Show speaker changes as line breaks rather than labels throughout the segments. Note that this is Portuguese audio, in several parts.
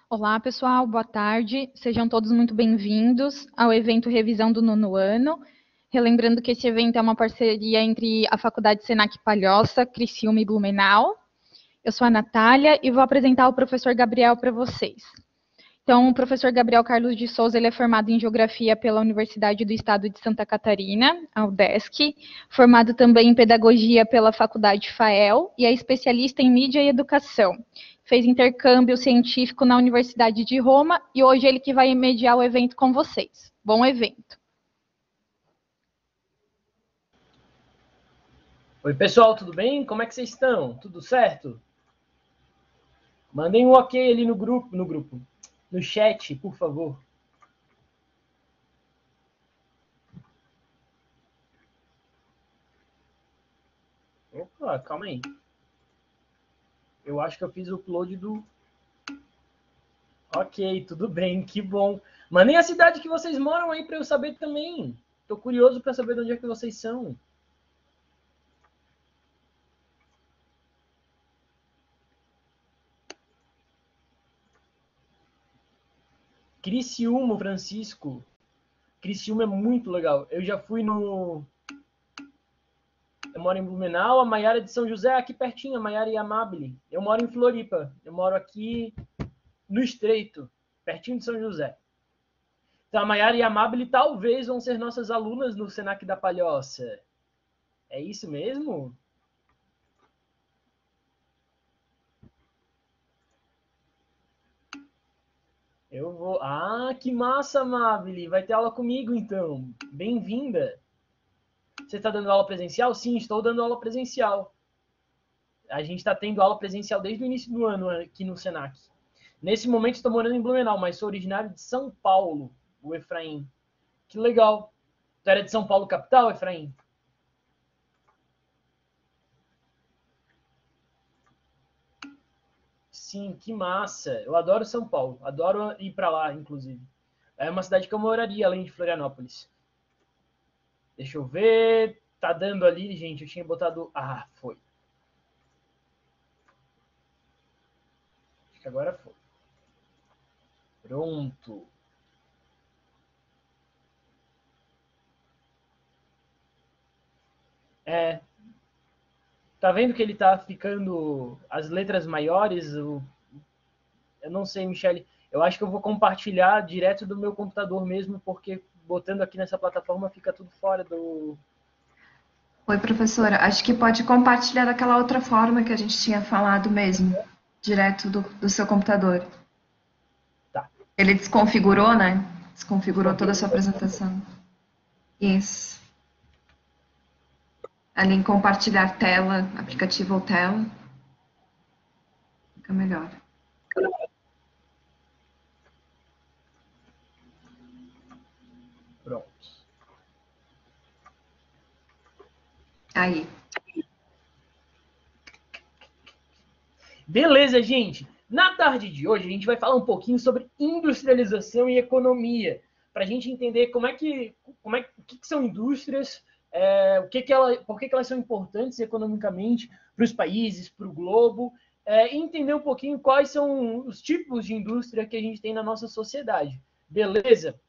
Olá, pessoal, boa tarde. Sejam todos muito bem-vindos ao evento Revisão do Nono Ano. Relembrando que esse evento é uma parceria entre a Faculdade Senac Palhoça, Criciúma e Blumenau. Eu sou a Natália e vou apresentar o professor Gabriel para vocês. Então, o professor Gabriel Carlos de Souza, ele é formado em Geografia pela Universidade do Estado de Santa Catarina, a UDESC, formado também em Pedagogia pela Faculdade FAEL e é especialista em Mídia e Educação. Fez intercâmbio científico na Universidade de Roma e hoje ele que vai mediar o evento com vocês. Bom evento.
Oi, pessoal, tudo bem? Como é que vocês estão? Tudo certo? Mandem um ok ali no chat, por favor. Opa, calma aí. Eu acho que eu fiz o upload do... Ok, tudo bem, que bom. Mandem a cidade que vocês moram aí para eu saber também. Tô curioso para saber de onde é que vocês são. Criciúma, Francisco. Criciúma é muito legal. Eu já fui no... Eu moro em Blumenau, a Maiara de São José é aqui pertinho, a Maiara e Amabile. Eu moro em Floripa. Eu moro aqui no Estreito, pertinho de São José. Então, a Maiara e a Amabile talvez vão ser nossas alunas no Senac da Palhoça. É isso mesmo? Eu vou... Ah, que massa, Amabile! Vai ter aula comigo, então. Bem-vinda! Você está dando aula presencial? Sim, estou dando aula presencial. A gente está tendo aula presencial desde o início do ano aqui no Senac. Nesse momento estou morando em Blumenau, mas sou originário de São Paulo, o Efraim. Que legal! Tu era de São Paulo capital, Efraim? Sim, que massa. Eu adoro São Paulo. Adoro ir para lá, inclusive. É uma cidade que eu moraria, além de Florianópolis. Deixa eu ver. Tá dando ali, gente. Eu tinha botado... Ah, foi. Acho que agora foi. Pronto. É. Tá vendo que ele tá ficando as letras maiores? Eu não sei, Michele. Eu acho que eu vou compartilhar direto do meu computador mesmo, porque botando aqui nessa plataforma fica tudo fora do...
Oi, professora. Acho que pode compartilhar daquela outra forma que a gente tinha falado mesmo, direto do seu computador.
Tá.
Ele desconfigurou, né? Desconfigurou toda a sua apresentação. Isso. Ali em compartilhar tela, aplicativo ou tela, fica melhor.
Pronto.
Aí.
Beleza, gente? Na tarde de hoje, a gente vai falar um pouquinho sobre industrialização e economia, para a gente entender o que são indústrias, por que elas são importantes economicamente para os países, para o globo, e entender um pouquinho quais são os tipos de indústria que a gente tem na nossa sociedade. Beleza?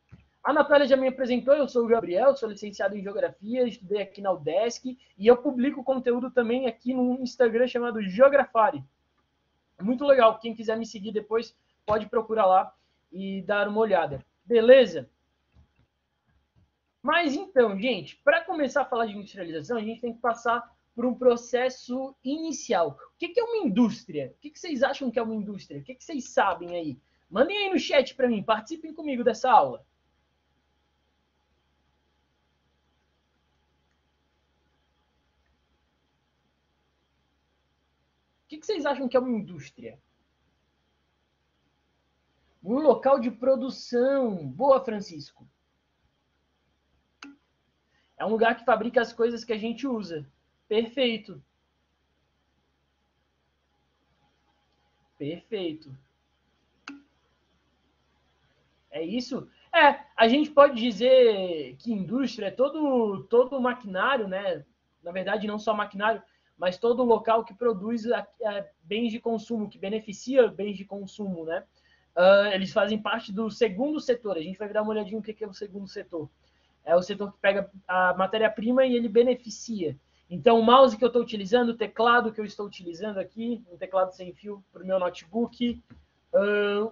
A Natália já me apresentou, eu sou o Gabriel, sou licenciado em Geografia, estudei aqui na UDESC, e eu publico conteúdo também aqui no Instagram chamado Geografari. Muito legal. Quem quiser me seguir depois, pode procurar lá e dar uma olhada. Beleza? Mas então, gente, para começar a falar de industrialização, a gente tem que passar por um processo inicial. O que é uma indústria? O que vocês acham que é uma indústria? O que vocês sabem aí? Mandem aí no chat para mim, participem comigo dessa aula. O que vocês acham que é uma indústria? Um local de produção. Boa, Francisco. É um lugar que fabrica as coisas que a gente usa. Perfeito. Perfeito. É isso? A gente pode dizer que indústria é todo maquinário, né? Na verdade, não só maquinário, mas todo local que produz bens de consumo, que beneficia bens de consumo, né? eles fazem parte do segundo setor. A gente vai dar uma olhadinha no que é o segundo setor. É o setor que pega a matéria-prima e ele beneficia. Então, o mouse que eu estou utilizando, o teclado que eu estou utilizando aqui, um teclado sem fio para o meu notebook,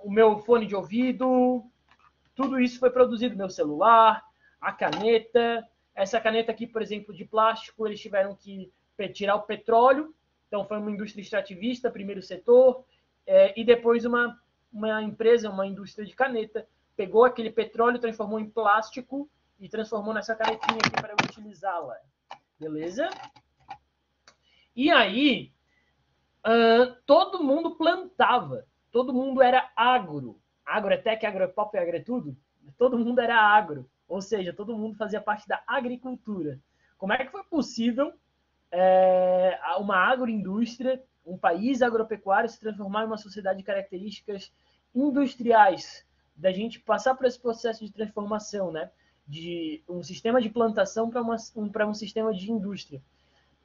o meu fone de ouvido, tudo isso foi produzido, meu celular, a caneta. Essa caneta aqui, por exemplo, de plástico, eles tiveram que tirar o petróleo. Então, foi uma indústria extrativista, primeiro setor, e depois uma empresa, uma indústria de caneta, pegou aquele petróleo, transformou em plástico e transformou nessa canetinha aqui para eu utilizá-la. Beleza? E aí, todo mundo plantava. Todo mundo era agro. Agrotec, agropop, agretudo. Todo mundo era agro. Ou seja, todo mundo fazia parte da agricultura. Como é que foi possível uma agroindústria, um país agropecuário se transformar em uma sociedade de características industriais, da gente passar por esse processo de transformação, né? De um sistema de plantação para um sistema de indústria.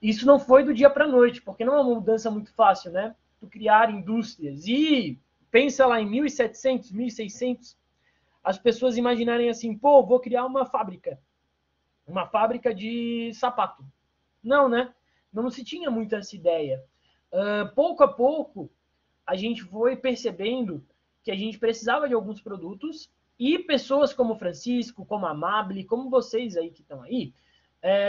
Isso não foi do dia para a noite, porque não é uma mudança muito fácil, né? Tu criar indústrias. E pensa lá em 1700, 1600, as pessoas imaginarem assim, pô, vou criar uma fábrica de sapato. Não, né? Não se tinha muito essa ideia. Pouco a pouco, a gente foi percebendo que a gente precisava de alguns produtos e pessoas como o Francisco, como a Amable, como vocês aí que estão aí,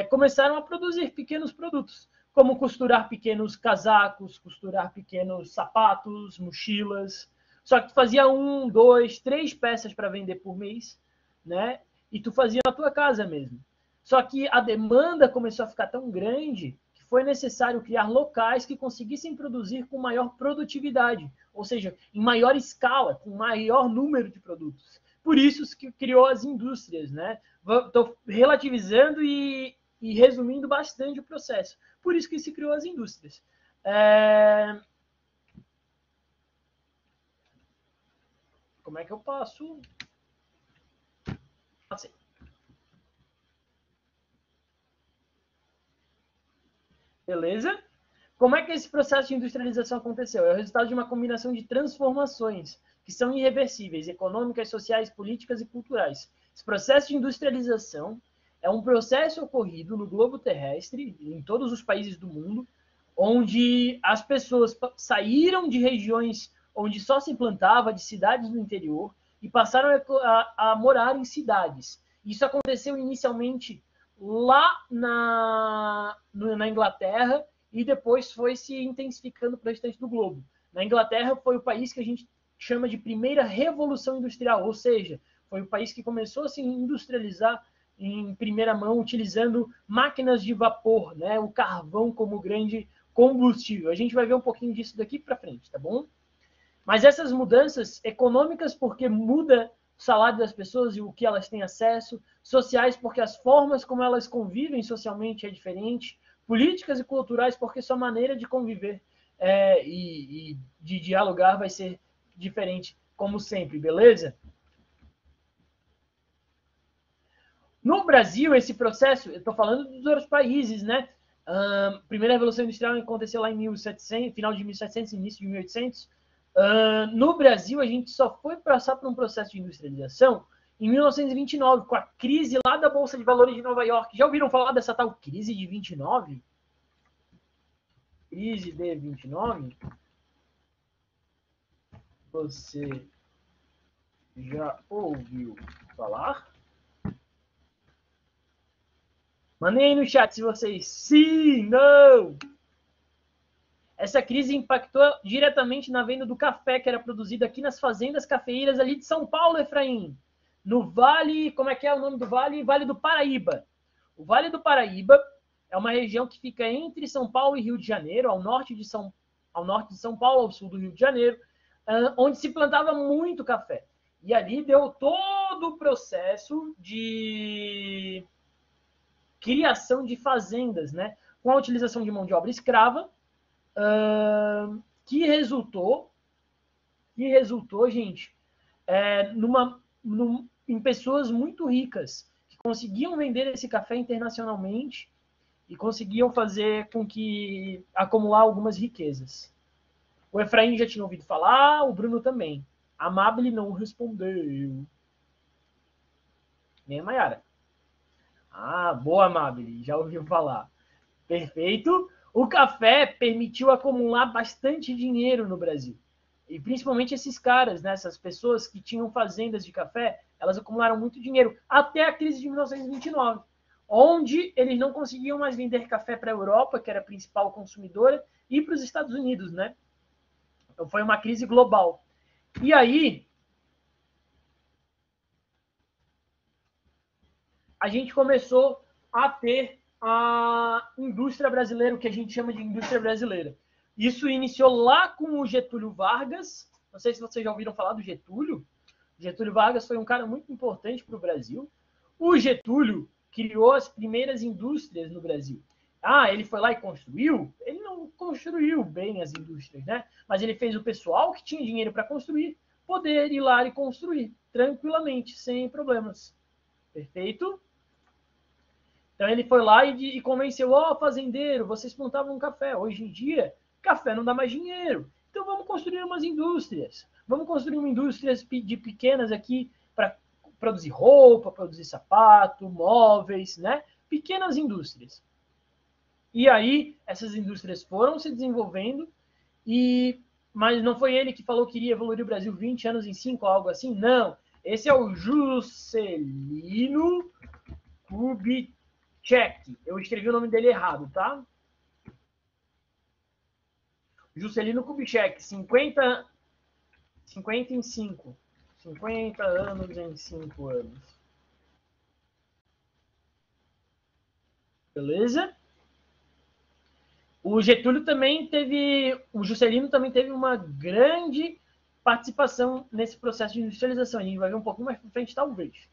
começaram a produzir pequenos produtos, como costurar pequenos casacos, costurar pequenos sapatos, mochilas. Só que tu fazia 1, 2, 3 peças para vender por mês, né? E tu fazia na tua casa mesmo. Só que a demanda começou a ficar tão grande que foi necessário criar locais que conseguissem produzir com maior produtividade, ou seja, em maior escala, com maior número de produtos. Por isso que criou as indústrias, né? Estou relativizando e resumindo bastante o processo. Por isso que se criou as indústrias. Como é que eu passo? Passei. Beleza? Como é que esse processo de industrialização aconteceu? É o resultado de uma combinação de transformações que são irreversíveis, econômicas, sociais, políticas e culturais. Esse processo de industrialização é um processo ocorrido no globo terrestre, em todos os países do mundo, onde as pessoas saíram de regiões onde só se plantava, de cidades do interior, e passaram a morar em cidades. Isso aconteceu inicialmente lá na Inglaterra e depois foi se intensificando para o restante do globo. Na Inglaterra foi o país que a gente chama de primeira revolução industrial, ou seja, foi o país que começou a se industrializar em primeira mão, utilizando máquinas de vapor, né? O carvão como grande combustível. A gente vai ver um pouquinho disso daqui para frente, tá bom? Mas essas mudanças econômicas, porque muda o salário das pessoas e o que elas têm acesso, sociais, porque as formas como elas convivem socialmente é diferente, políticas e culturais, porque sua maneira de conviver e de dialogar vai ser diferente, como sempre, beleza? No Brasil, esse processo, eu estou falando dos outros países, né? A primeira Revolução Industrial aconteceu lá em 1700, final de 1700, início de 1800. No Brasil, a gente só foi passar por um processo de industrialização em 1929, com a crise lá da Bolsa de Valores de Nova York. Já ouviram falar dessa tal crise de 29? Crise de 29? Você já ouviu falar? Mandem aí no chat se vocês sim, não. Essa crise impactou diretamente na venda do café que era produzido aqui nas fazendas cafeeiras ali de São Paulo, Efraim. No Vale, como é que é o nome do vale? Vale do Paraíba. O Vale do Paraíba é uma região que fica entre São Paulo e Rio de Janeiro, ao norte de São Paulo, ao sul do Rio de Janeiro, onde se plantava muito café. E ali deu todo o processo de criação de fazendas, né? Com a utilização de mão de obra escrava, que resultou, gente, em pessoas muito ricas que conseguiam vender esse café internacionalmente e conseguiam fazer com que acumular algumas riquezas. O Efraim já tinha ouvido falar, o Bruno também. Amable não respondeu. Nem a Mayara. Ah, boa, Amable. Já ouviu falar. Perfeito. O café permitiu acumular bastante dinheiro no Brasil. E principalmente esses caras, né, essas pessoas que tinham fazendas de café, elas acumularam muito dinheiro até a crise de 1929, onde eles não conseguiam mais vender café para a Europa, que era a principal consumidora, e para os Estados Unidos, né? Então foi uma crise global. E aí a gente começou a ter a indústria brasileira, o que a gente chama de indústria brasileira. Isso iniciou lá com o Getúlio Vargas. Não sei se vocês já ouviram falar do Getúlio. Getúlio Vargas foi um cara muito importante para o Brasil. O Getúlio criou as primeiras indústrias no Brasil. Ah, ele foi lá e construiu? Ele não construiu bem as indústrias, né? Mas ele fez o pessoal que tinha dinheiro para construir poder ir lá e construir tranquilamente, sem problemas. Perfeito? Então ele foi lá e convenceu, ó, fazendeiro, vocês plantavam um café. Hoje em dia, café não dá mais dinheiro. Então vamos construir umas indústrias. Vamos construir uma indústria de pequenas aqui para produzir roupa, produzir sapato, móveis, né? Pequenas indústrias. E aí essas indústrias foram se desenvolvendo, mas não foi ele que falou que iria evoluir o Brasil 20 anos em 5, algo assim? Não. Esse é o Juscelino Kubitschek. Eu escrevi o nome dele errado, tá? Juscelino Kubitschek, 50 em 5. 50 anos em 5 anos. Beleza? O Juscelino também teve uma grande participação nesse processo de industrialização. A gente vai ver um pouquinho mais para frente, talvez.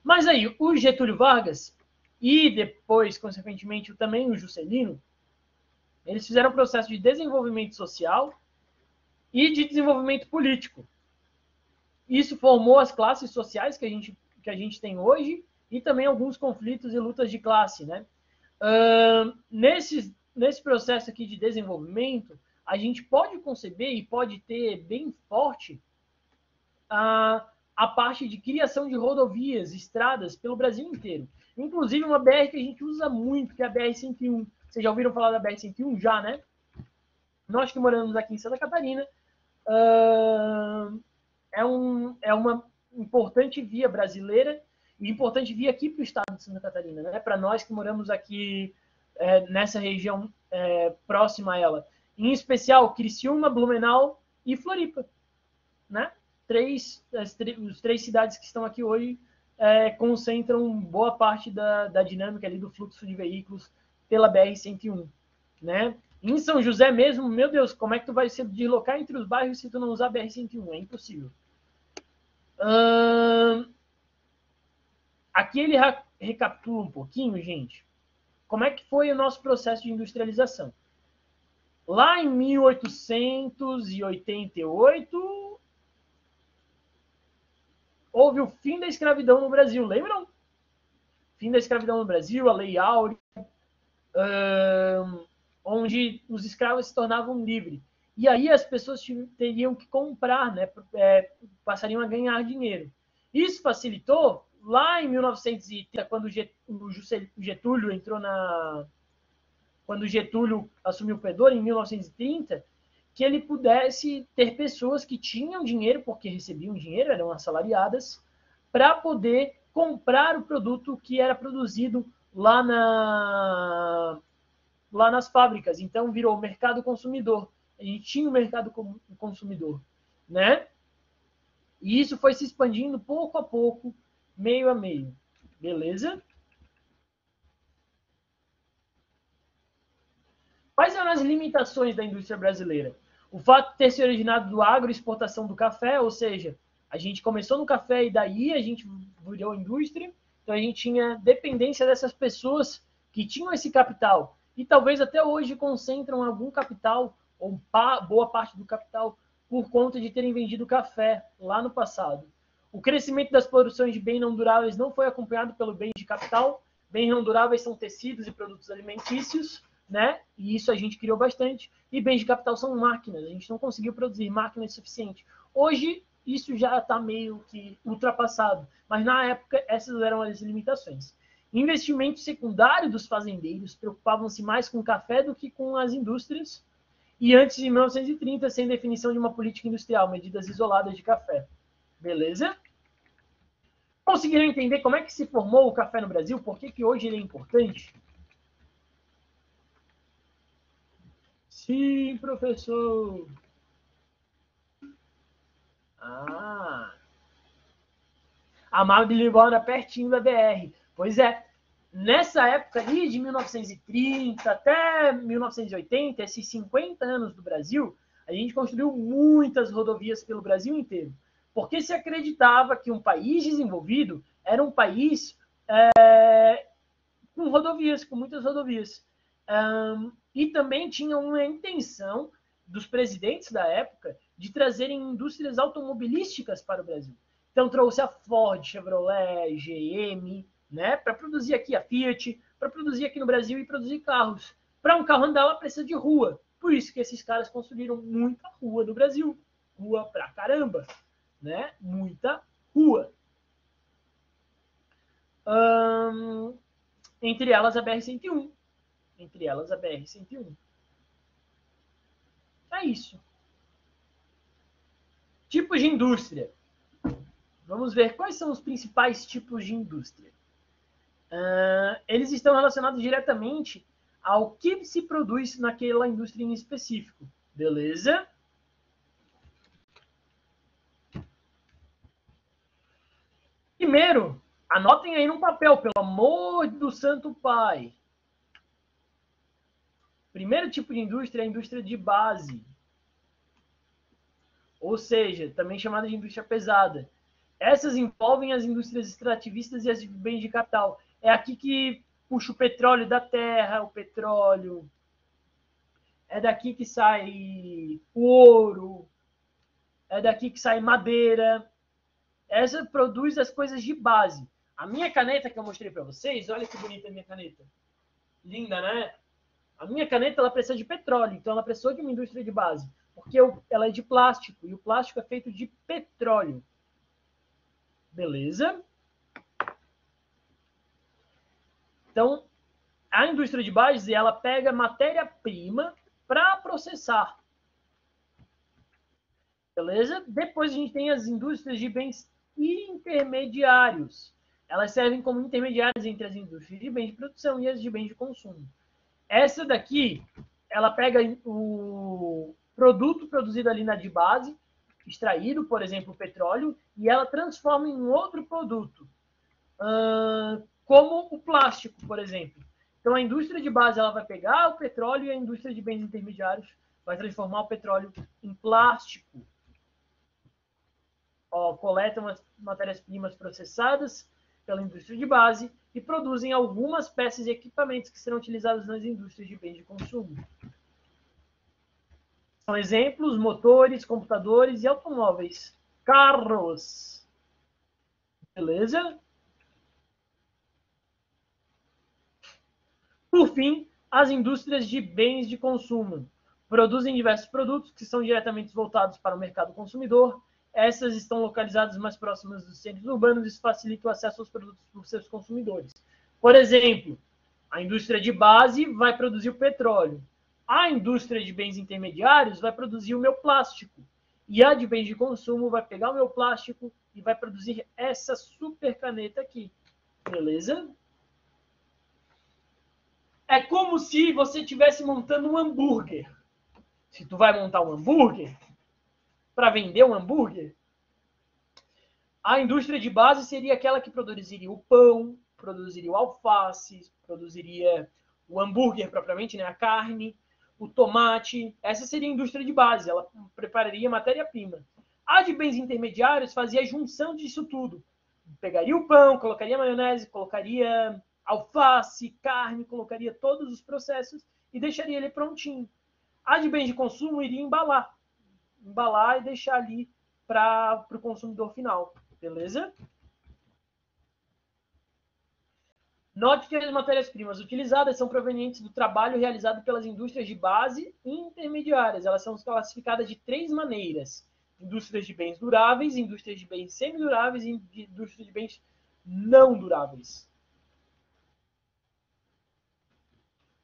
Mas aí, o Getúlio Vargas e depois, consequentemente, também o Juscelino, eles fizeram um processo de desenvolvimento social e de desenvolvimento político. Isso formou as classes sociais que a gente tem hoje e também alguns conflitos e lutas de classe, né? Nesse processo aqui de desenvolvimento, a gente pode conceber e pode ter bem forte a parte de criação de rodovias, estradas pelo Brasil inteiro. Inclusive uma BR que a gente usa muito, que é a BR-101. Vocês já ouviram falar da BR-101? Já, né? Nós que moramos aqui em Santa Catarina, é uma importante via brasileira e importante via aqui para o estado de Santa Catarina, né? Para nós que moramos aqui nessa região próxima a ela. Em especial, Criciúma, Blumenau e Floripa, né? Os 3 cidades que estão aqui hoje concentram boa parte da dinâmica ali do fluxo de veículos pela BR-101, né? Em São José mesmo, meu Deus, como é que tu vai se deslocar entre os bairros se tu não usar a BR-101? É impossível. Aqui ele recapitula um pouquinho, gente, como é que foi o nosso processo de industrialização. Lá em 1888, houve o fim da escravidão no Brasil, lembram? Fim da escravidão no Brasil, a Lei Áurea, onde os escravos se tornavam livres. E aí as pessoas teriam que comprar, né? Passariam a ganhar dinheiro. Isso facilitou lá em 1930, quando o Getúlio entrou quando o Getúlio assumiu o poder, em 1930, que ele pudesse ter pessoas que tinham dinheiro, porque recebiam dinheiro, eram assalariadas, para poder comprar o produto que era produzido lá nas fábricas. Então virou mercado consumidor. A gente tinha o mercado consumidor, né? E isso foi se expandindo pouco a pouco, meio a meio. Beleza? Quais eram as limitações da indústria brasileira? O fato de ter se originado do agroexportação do café, ou seja, a gente começou no café e daí a gente virou indústria, então a gente tinha dependência dessas pessoas que tinham esse capital e talvez até hoje concentram algum capital ou boa parte do capital por conta de terem vendido café lá no passado. O crescimento das produções de bens não duráveis não foi acompanhado pelo bem de capital. Bens não duráveis são tecidos e produtos alimentícios, né? E isso a gente criou bastante. E bens de capital são máquinas. A gente não conseguiu produzir máquinas suficientes. Hoje, isso já está meio que ultrapassado. Mas na época, essas eram as limitações. Investimento secundário dos fazendeiros preocupavam-se mais com o café do que com as indústrias. E antes de 1930, sem definição de uma política industrial, medidas isoladas de café. Beleza? Conseguiram entender como é que se formou o café no Brasil? Por que hoje ele é importante? Sim, professor. A Mar de Lisboa pertinho da BR. Pois é, nessa época ali, de 1930 até 1980, esses 50 anos do Brasil, a gente construiu muitas rodovias pelo Brasil inteiro. Porque se acreditava que um país desenvolvido era um país com rodovias, com muitas rodovias. E também tinha uma intenção dos presidentes da época de trazerem indústrias automobilísticas para o Brasil. Então trouxe a Ford, Chevrolet, GM, né, para produzir aqui a Fiat, para produzir aqui no Brasil e produzir carros. Para um carro andar, ela precisa de rua. Por isso que esses caras construíram muita rua no Brasil. Rua pra caramba, né? Muita rua. Entre elas a BR-101. Entre elas a BR-101. É isso. Tipos de indústria. Vamos ver quais são os principais tipos de indústria. Eles estão relacionados diretamente ao que se produz naquela indústria em específico. Beleza? Primeiro, anotem aí num papel, pelo amor do Santo Pai. Primeiro tipo de indústria é a indústria de base. Ou seja, também chamada de indústria pesada. Essas envolvem as indústrias extrativistas e as de bens de capital. É aqui que puxa o petróleo da terra, o petróleo. É daqui que sai o ouro. É daqui que sai madeira. Essa produz as coisas de base. A minha caneta que eu mostrei para vocês, olha que bonita a minha caneta. Linda, né? A minha caneta ela precisa de petróleo, então ela precisou de uma indústria de base. Porque ela é de plástico, e o plástico é feito de petróleo. Beleza? Então, a indústria de base, ela pega matéria-prima para processar. Beleza? Depois a gente tem as indústrias de bens intermediários. Elas servem como intermediários entre as indústrias de bens de produção e as de bens de consumo. Essa daqui, ela pega o produto produzido ali na de base, extraído, por exemplo, o petróleo, e ela transforma em outro produto, como o plástico, por exemplo. Então, a indústria de base ela vai pegar o petróleo e a indústria de bens intermediários vai transformar o petróleo em plástico. Coletam as matérias-primas processadas pela indústria de base e produzem algumas peças e equipamentos que serão utilizados nas indústrias de bens de consumo. São exemplos: motores, computadores e automóveis. Carros. Beleza? Por fim, as indústrias de bens de consumo. Produzem diversos produtos que são diretamente voltados para o mercado consumidor. Essas estão localizadas mais próximas dos centros urbanos e isso facilita o acesso aos produtos por seus consumidores. Por exemplo, a indústria de base vai produzir o petróleo. A indústria de bens intermediários vai produzir o meu plástico. E a de bens de consumo vai pegar o meu plástico e vai produzir essa super caneta aqui. Beleza? É como se você estivesse montando um hambúrguer. Se tu vai montar um hambúrguer, para vender um hambúrguer, a indústria de base seria aquela que produziria o pão, produziria o alface, produziria o hambúrguer propriamente, né, a carne, o tomate. Essa seria a indústria de base, ela prepararia matéria-prima. A de bens intermediários fazia a junção disso tudo. Pegaria o pão, colocaria maionese, colocaria alface, carne, colocaria todos os processos e deixaria ele prontinho. A de bens de consumo iria embalar e deixar ali para o consumidor final. Beleza? Note que as matérias-primas utilizadas são provenientes do trabalho realizado pelas indústrias de base e intermediárias. Elas são classificadas de 3 maneiras. indústrias de bens duráveis, indústrias de bens semiduráveis e indústrias de bens não duráveis.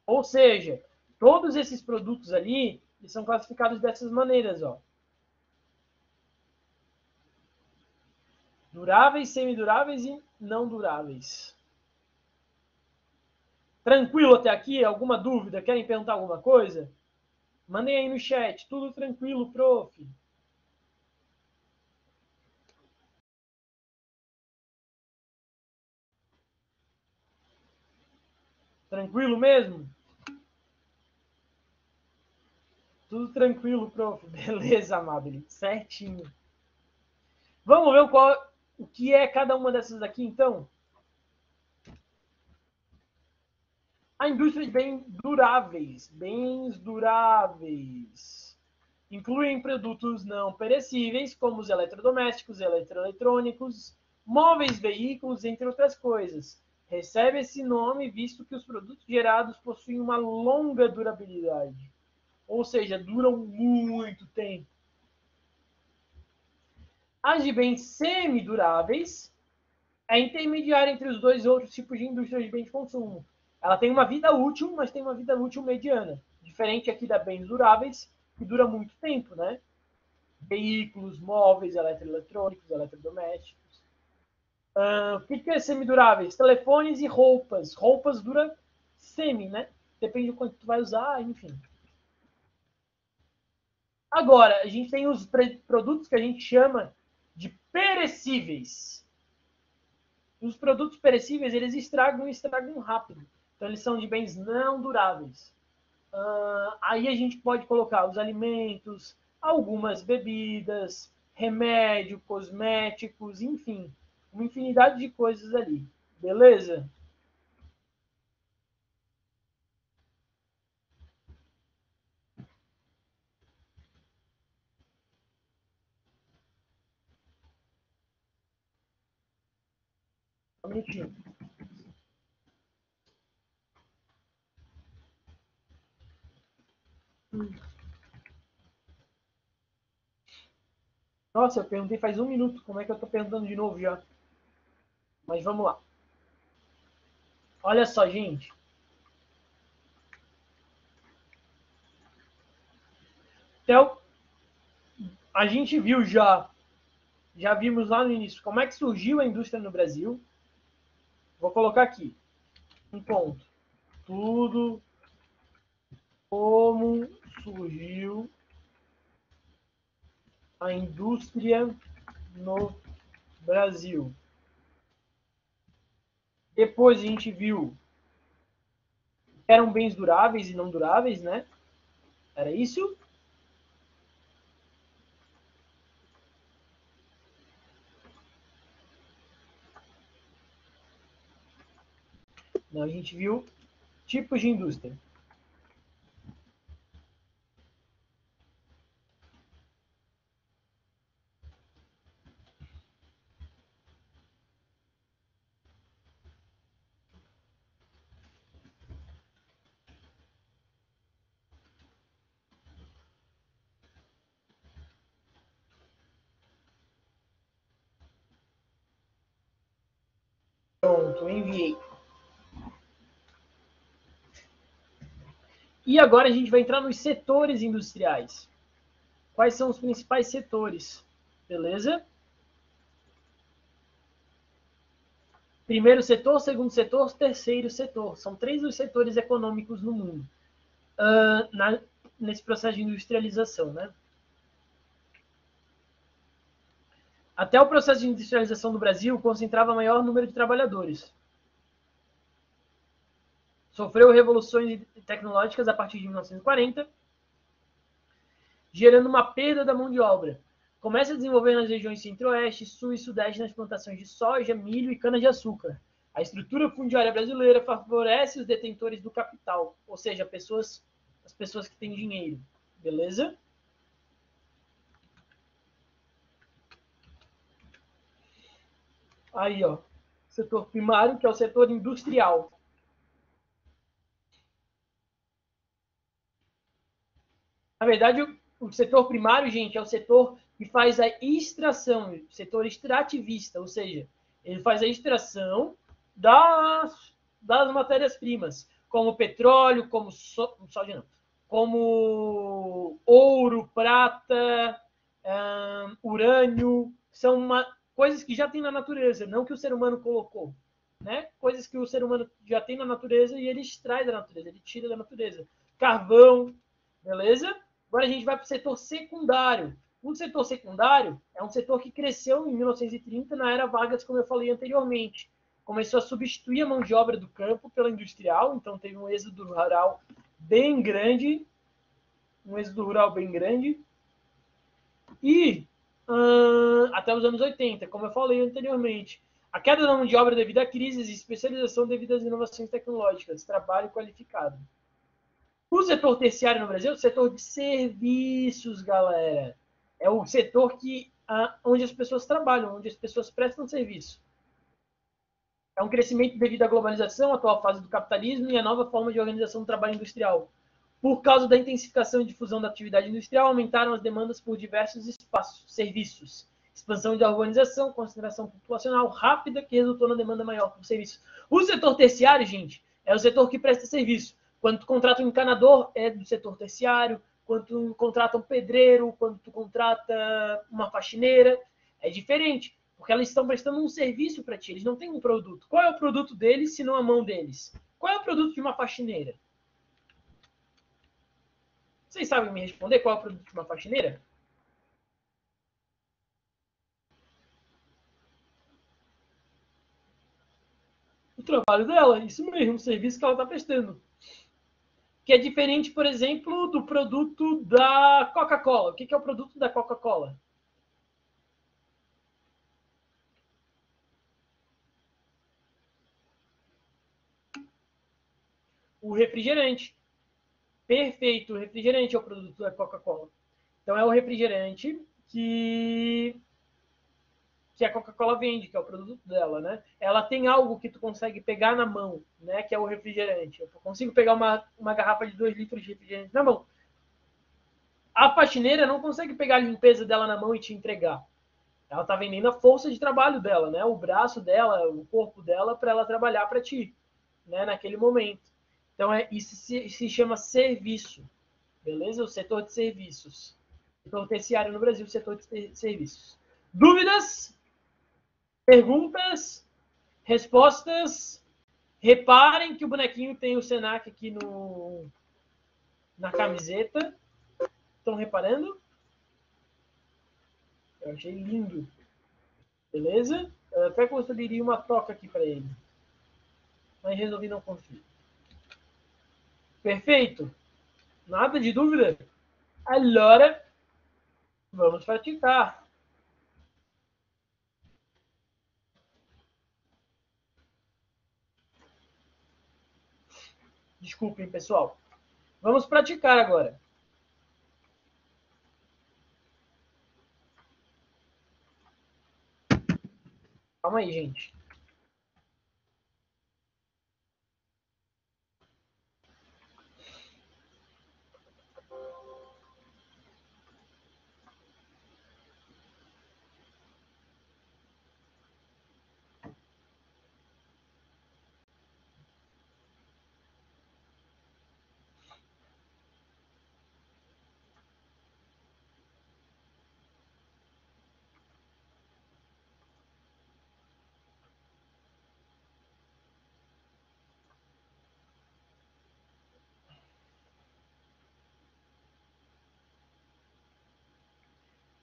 Ou seja, todos esses produtos ali eles são classificados dessas maneiras, ó. Duráveis, semiduráveis e não duráveis. Tranquilo até aqui? Alguma dúvida? Querem perguntar alguma coisa? Mandem aí no chat. Tudo tranquilo, prof. Tranquilo mesmo? Tudo tranquilo, prof. Beleza, Amabile. Certinho. Vamos ver o que é cada uma dessas aqui, então? A indústria de bens duráveis. Bens duráveis. Incluem produtos não perecíveis, como os eletrodomésticos, eletroeletrônicos, móveis, veículos, entre outras coisas. Recebe esse nome visto que os produtos gerados possuem uma longa durabilidade. Ou seja, duram muito tempo. As de bens semiduráveis é intermediária entre os dois outros tipos de indústria de bens de consumo. Ela tem uma vida útil, mas tem uma vida útil mediana. Diferente aqui da bens duráveis, que dura muito tempo, né? Veículos, móveis, eletroeletrônicos, eletrodomésticos. O que é semiduráveis? Telefones e roupas. Roupas dura semi, né? Depende do quanto tu vai usar, enfim. Agora, a gente tem os produtos que a gente chama de perecíveis. Os produtos perecíveis, eles estragam e estragam rápido. Então, eles são de bens não duráveis. Aí a gente pode colocar os alimentos, algumas bebidas, remédio, cosméticos, enfim, uma infinidade de coisas ali. Beleza? Um minutinho. Nossa, eu perguntei faz 1 minuto. Como é que eu tô perguntando de novo já? Mas vamos lá. Olha só, gente. Então, a gente viu já vimos lá no início como é que surgiu a indústria no Brasil. Vou colocar aqui um ponto. Tudo como surgiu a indústria no Brasil. Depois a gente viu que eram bens duráveis e não duráveis, né? Era isso? Não, a gente viu tipos de indústria. Pronto, enviei. E agora a gente vai entrar nos setores industriais. Quais são os principais setores? Beleza? Primeiro setor, segundo setor, terceiro setor. São 3 os setores econômicos no mundo. Nesse processo de industrialização, né? Até o processo de industrialização do Brasil concentrava maior número de trabalhadores. Sofreu revoluções tecnológicas a partir de 1940, gerando uma perda da mão de obra. Começa a desenvolver nas regiões centro-oeste, sul e sudeste nas plantações de soja, milho e cana-de-açúcar. A estrutura fundiária brasileira favorece os detentores do capital, ou seja, as pessoas que têm dinheiro. Beleza? Aí, ó, setor primário, que é o setor industrial. Na verdade, O setor primário, gente, é o setor que faz a extração, o setor extrativista, ou seja, ele faz a extração das matérias-primas, como petróleo, como soja não, como ouro, prata, urânio, são coisas que já tem na natureza, não que o ser humano colocou, né? Coisas que o ser humano já tem na natureza e ele extrai da natureza, ele tira da natureza. Carvão, beleza? Agora a gente vai para o setor secundário. O setor secundário é um setor que cresceu em 1930, na era Vargas, como eu falei anteriormente. Começou a substituir a mão de obra do campo pela industrial, então teve um êxodo rural bem grande. E até os anos 80, como eu falei anteriormente. A queda da mão de obra devido a crises e especialização devido às inovações tecnológicas, trabalho qualificado. O setor terciário no Brasil é o setor de serviços, galera. É o setor onde as pessoas trabalham, onde as pessoas prestam serviço. É um crescimento devido à globalização, a atual fase do capitalismo e a nova forma de organização do trabalho industrial. Por causa da intensificação e difusão da atividade industrial, aumentaram as demandas por diversos espaços, serviços. Expansão da urbanização, concentração populacional rápida, que resultou na demanda maior por serviços. O setor terciário, gente, é o setor que presta serviço. Quando tu contrata um encanador, é do setor terciário. Quando tu contrata um pedreiro, quando tu contrata uma faxineira, é diferente. Porque elas estão prestando um serviço para ti. Eles não têm um produto. Qual é o produto deles, se não a mão deles? Qual é o produto de uma faxineira? Vocês sabem me responder qual é o produto de uma faxineira? O trabalho dela, isso mesmo, o serviço que ela está prestando. Que é diferente, por exemplo, do produto da Coca-Cola. O que é o produto da Coca-Cola? O refrigerante. Perfeito, o refrigerante é o produto da Coca-Cola. Então é o refrigerante que a Coca-Cola vende, que é o produto dela, né? Ela tem algo que tu consegue pegar na mão, né? Que é o refrigerante. Eu consigo pegar uma garrafa de 2 litros de refrigerante na mão. A faxineira não consegue pegar a limpeza dela na mão e te entregar. Ela tá vendendo a força de trabalho dela, né? O braço dela, o corpo dela, para ela trabalhar para ti, né? Naquele momento. Então, isso se chama serviço, beleza? O setor de serviços. Setor terciário no Brasil, setor de serviços. Dúvidas? Perguntas? Respostas? Reparem que o bonequinho tem o Senac aqui na camiseta. Estão reparando? Eu achei lindo. Beleza? Eu até construiria uma toca aqui para ele. Mas resolvi não construir. Perfeito? Nada de dúvida? Agora, vamos praticar. Desculpem, pessoal. Vamos praticar agora. Calma aí, gente.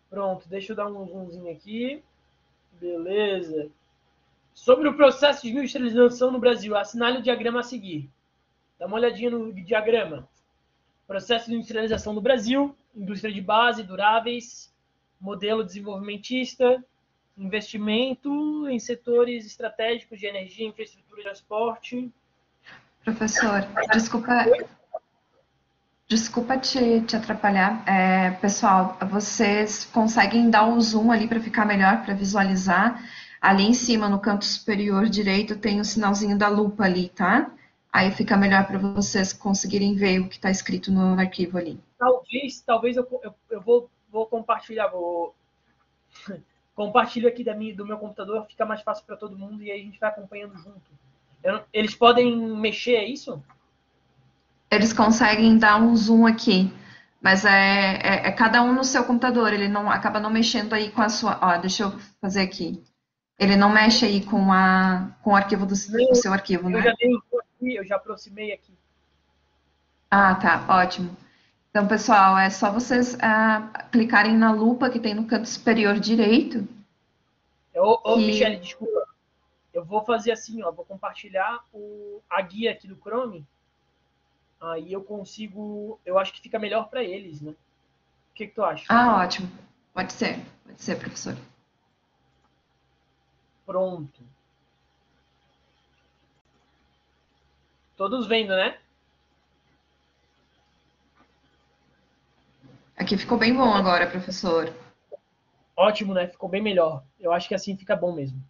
Pronto, deixa eu dar um zoomzinho aqui. Beleza. Sobre o processo de industrialização no Brasil, assinale o diagrama a seguir. Dá uma olhadinha no diagrama. Processo de industrialização no Brasil, indústria de base, duráveis, modelo desenvolvimentista, investimento em setores estratégicos de energia, infraestrutura e transporte.
Professor, desculpa te atrapalhar. Pessoal, vocês conseguem dar um zoom ali para ficar melhor, para visualizar? Ali em cima, no canto superior direito, tem o sinalzinho da lupa ali, tá? Aí fica melhor para vocês conseguirem ver o que está escrito no arquivo ali.
Talvez eu vou compartilhar, compartilho aqui do meu computador, fica mais fácil para todo mundo e aí a gente vai acompanhando junto. Eles podem mexer, é isso?
Eles conseguem dar um zoom aqui, mas é cada um no seu computador. Ele não acaba não mexendo aí com a sua. Ó, deixa eu fazer aqui. Ele não mexe aí com o arquivo do
Não,
seu arquivo,
eu
né?
já dei aqui, eu já aproximei aqui.
Ah, tá, ótimo. Então, pessoal, é só vocês clicarem na lupa que tem no canto superior direito,
Michele,
que
desculpa. Eu vou fazer assim, ó, vou compartilhar a guia aqui do Chrome. Aí eu consigo, eu acho que fica melhor para eles, né? O que tu acha?
ótimo. Pode ser, professor.
Pronto. Todos vendo, né?
Aqui ficou bem bom agora, professor.
Ótimo, né? Ficou bem melhor. Eu acho que assim fica bom mesmo.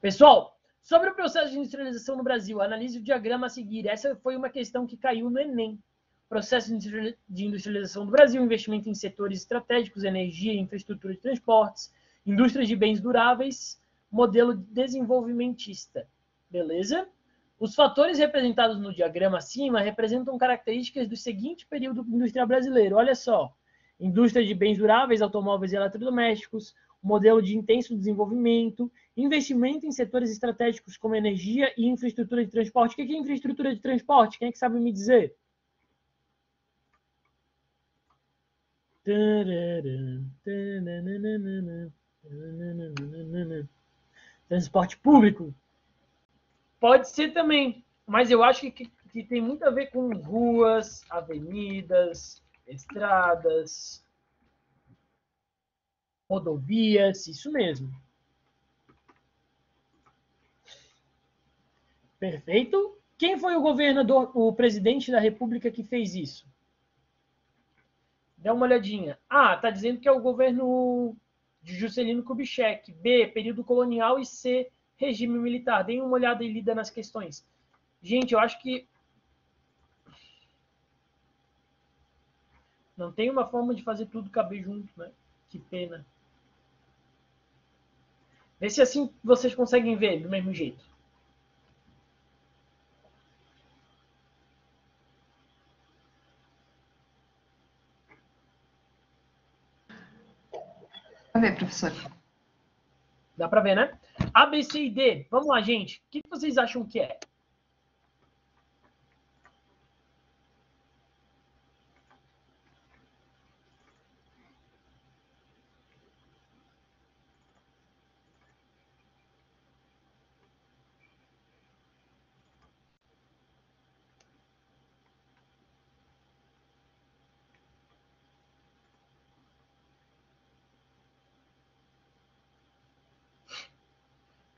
Pessoal, sobre o processo de industrialização no Brasil, analise o diagrama a seguir. Essa foi uma questão que caiu no Enem. Processo de industrialização do Brasil, investimento em setores estratégicos, energia, infraestrutura de transportes, indústrias de bens duráveis, modelo desenvolvimentista. Beleza? Os fatores representados no diagrama acima representam características do seguinte período industrial brasileiro. Olha só. Indústria de bens duráveis, automóveis e eletrodomésticos, modelo de intenso desenvolvimento, investimento em setores estratégicos como energia e infraestrutura de transporte. O que é infraestrutura de transporte? Quem é que sabe me dizer? Transporte público? Pode ser também, mas eu acho que tem muito a ver com ruas, avenidas, estradas, rodovias, isso mesmo. Perfeito? Quem foi o governador, o presidente da República que fez isso? Dá uma olhadinha. A, tá dizendo que é o governo de Juscelino Kubitschek. B, período colonial. E C, regime militar. Deem uma olhada e lida nas questões. Gente, eu acho que não tem uma forma de fazer tudo caber junto, né? Que pena. Vê se assim vocês conseguem ver do mesmo jeito.
Vai ver, professor.
Dá para ver, né? A, B, C e D. Vamos lá, gente. O que vocês acham que é?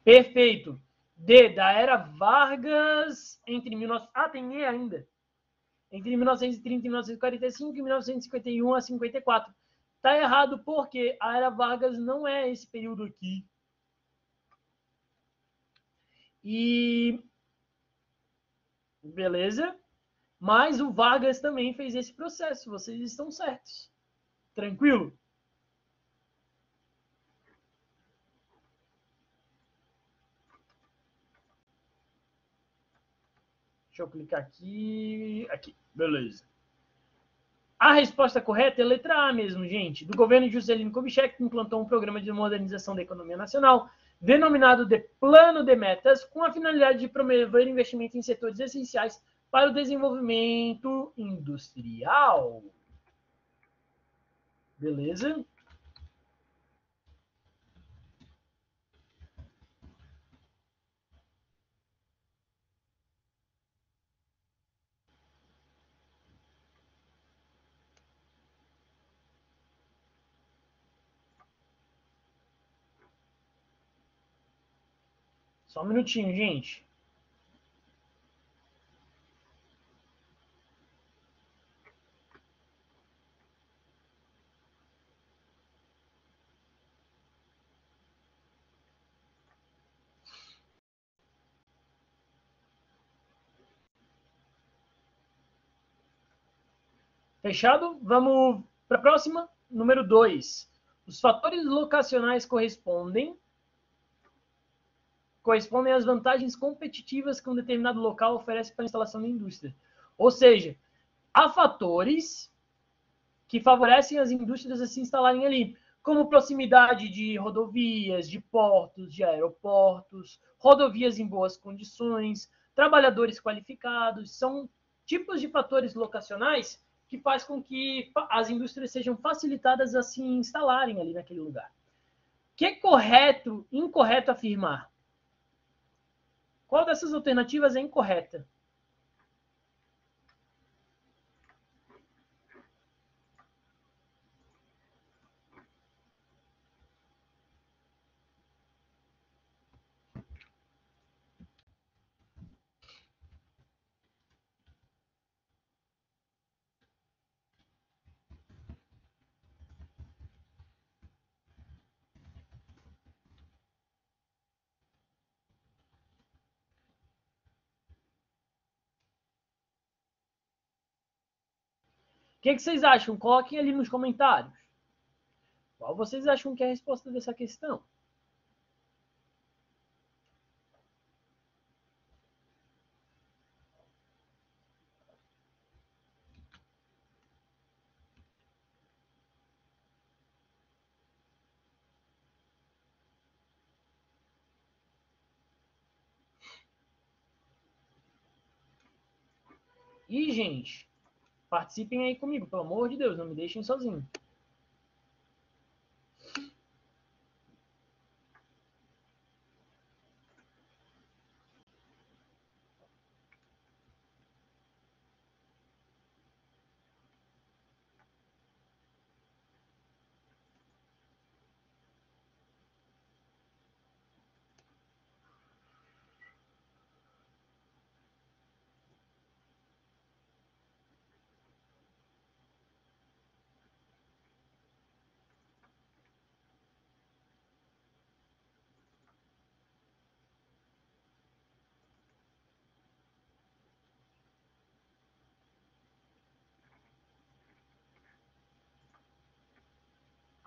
Perfeito. D, da era Vargas entre 19... Ah, tem E ainda. Entre 1930 e 1945 e 1951 a 54. Tá errado porque a era Vargas não é esse período aqui. E beleza? Mas o Vargas também fez esse processo. Vocês estão certos. Tranquilo? Deixa eu clicar aqui. Aqui. Beleza. A resposta correta é a letra A mesmo, gente. Do governo de Juscelino Kubitschek, que implantou um programa de modernização da economia nacional, denominado de Plano de Metas, com a finalidade de promover investimento em setores essenciais para o desenvolvimento industrial. Beleza? Só um minutinho, gente. Fechado? Vamos para a próxima. Número 2. Os fatores locacionais correspondem às vantagens competitivas que um determinado local oferece para a instalação da indústria. Ou seja, há fatores que favorecem as indústrias a se instalarem ali, como proximidade de rodovias, de portos, de aeroportos, rodovias em boas condições, trabalhadores qualificados, são tipos de fatores locacionais que faz com que as indústrias sejam facilitadas a se instalarem ali naquele lugar. Que é correto, incorreto afirmar? Qual dessas alternativas é incorreta? O que vocês acham? Coloquem ali nos comentários. Qual vocês acham que é a resposta dessa questão? E, gente, participem aí comigo, pelo amor de Deus, não me deixem sozinho.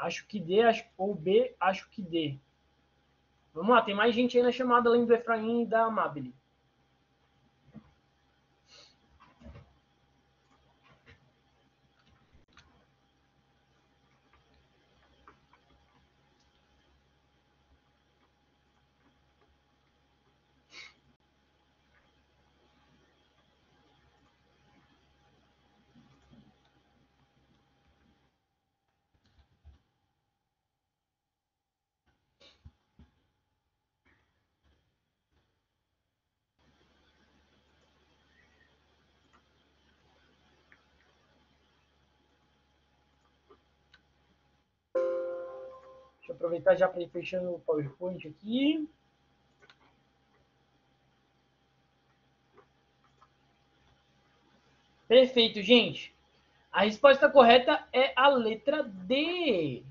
Acho que D, ou B, acho que D. Vamos lá, tem mais gente aí na chamada além do Efraim e da Amabile. Deixa eu aproveitar já para ir fechando o PowerPoint aqui. Perfeito, gente. A resposta correta é a letra D.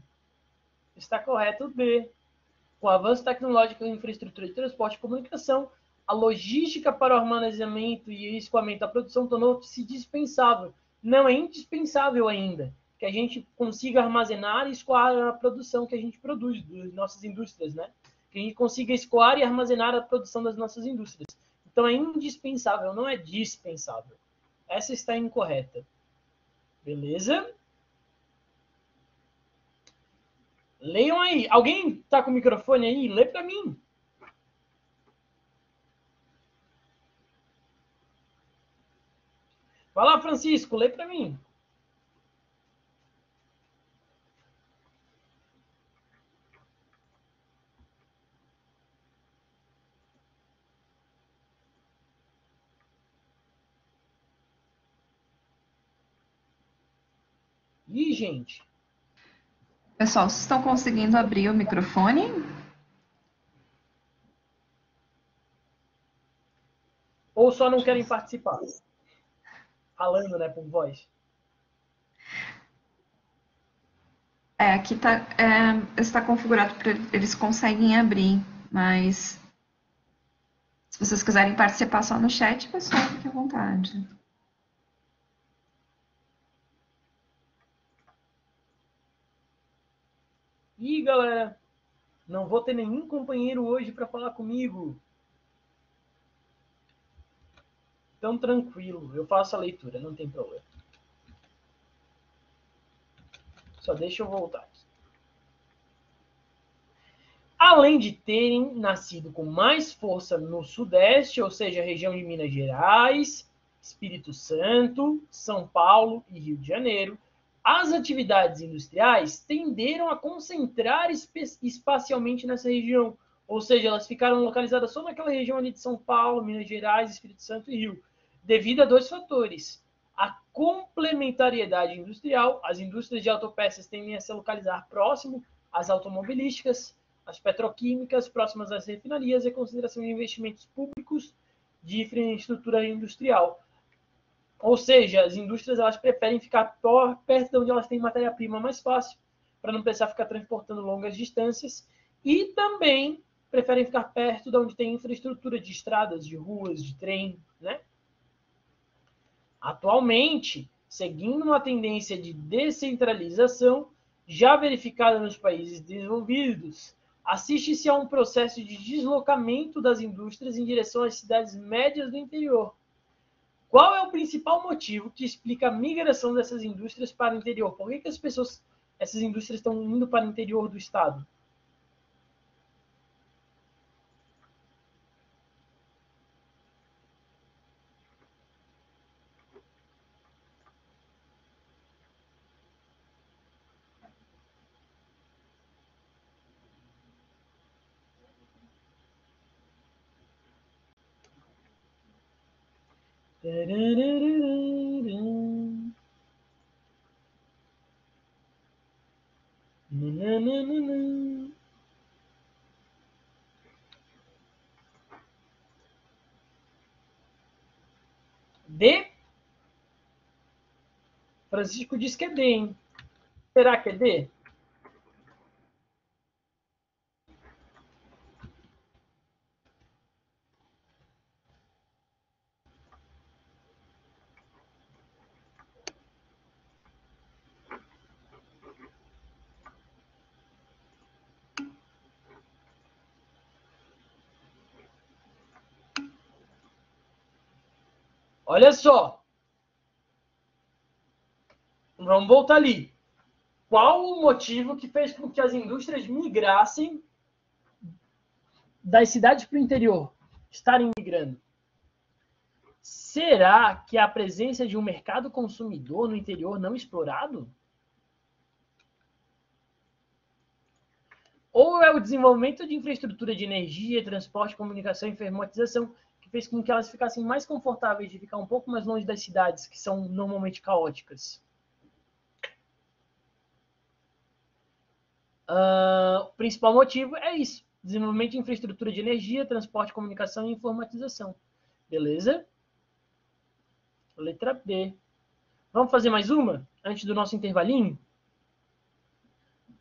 Está correto o D. Com o avanço tecnológico em infraestrutura de transporte e comunicação, a logística para o armazenamento e escoamento da produção tornou-se dispensável. Não é indispensável ainda que a gente consiga armazenar e escoar a produção que a gente produz, das nossas indústrias, né? Que a gente consiga escoar e armazenar a produção das nossas indústrias. Então é indispensável, não é dispensável. Essa está incorreta. Beleza? Leiam aí. Alguém tá com o microfone aí? Lê para mim. Vai lá, Francisco, lê para mim. Ih, gente.
Pessoal, vocês estão conseguindo abrir o microfone?
Ou só não querem participar? Falando, né, por voz.
Aqui está configurado para eles conseguem abrir, mas se vocês quiserem participar só no chat, pessoal, fique à vontade.
Ih, galera, não vou ter nenhum companheiro hoje para falar comigo. Então, tranquilo, eu faço a leitura, não tem problema. Só deixa eu voltar aqui. Além de terem nascido com mais força no Sudeste, ou seja, região de Minas Gerais, Espírito Santo, São Paulo e Rio de Janeiro, as atividades industriais tenderam a concentrar espacialmente nessa região, ou seja, elas ficaram localizadas só naquela região ali de São Paulo, Minas Gerais, Espírito Santo e Rio, devido a dois fatores. A complementariedade industrial, as indústrias de autopeças tendem a se localizar próximo às automobilísticas, as petroquímicas próximas às refinarias e consideração de investimentos públicos de infraestrutura industrial. Ou seja, as indústrias elas preferem ficar perto de onde elas têm matéria-prima mais fácil, para não precisar ficar transportando longas distâncias, e também preferem ficar perto de onde tem infraestrutura de estradas, de ruas, de trem, né? Atualmente, seguindo uma tendência de descentralização já verificada nos países desenvolvidos, assiste-se a um processo de deslocamento das indústrias em direção às cidades médias do interior. Qual é o principal motivo que explica a migração dessas indústrias para o interior? Por que essas indústrias estão indo para o interior do estado? D. Francisco diz que é D, hein? Será que é D? Olha só. Vamos voltar ali. Qual o motivo que fez com que as indústrias migrassem das cidades para o interior? Estarem migrando. Será que a presença de um mercado consumidor no interior não explorado? Ou é o desenvolvimento de infraestrutura de energia, transporte, comunicação e informatização que fez com que elas ficassem mais confortáveis de ficar um pouco mais longe das cidades, que são normalmente caóticas? O principal motivo é isso. Desenvolvimento de infraestrutura de energia, transporte, comunicação e informatização. Beleza? Letra B. Vamos fazer mais uma? Antes do nosso intervalinho?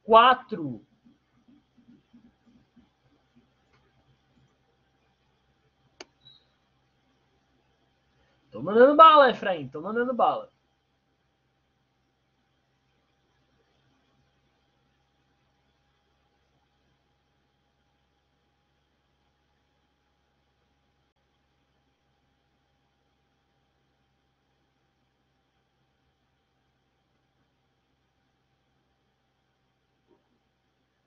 4. Tô mandando bala, Efraim. Tô mandando bala.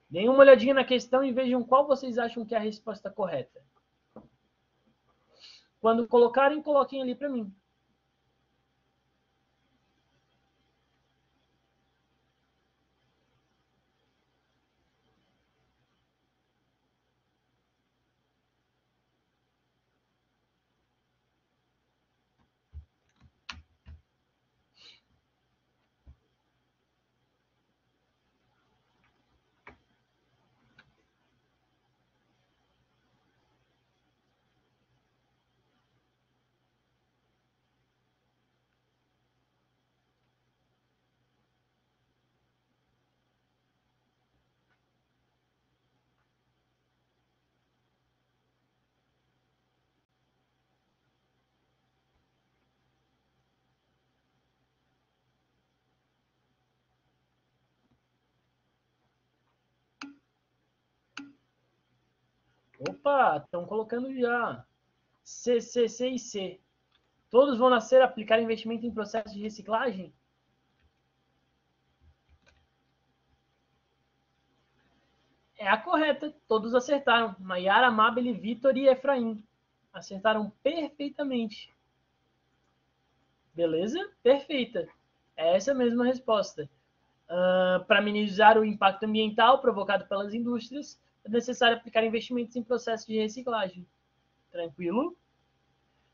Deem uma olhadinha na questão e vejam qual vocês acham que é a resposta correta. Quando colocarem, coloquem ali para mim. Opa, estão colocando já. C, C, C e C. Todos vão nascer a aplicar investimento em processo de reciclagem? É a correta. Todos acertaram. Maiara, Mabel, Vitor e Efraim. Acertaram perfeitamente. Beleza? Perfeita. É essa mesma resposta. Para minimizar o impacto ambiental provocado pelas indústrias, é necessário aplicar investimentos em processos de reciclagem. Tranquilo?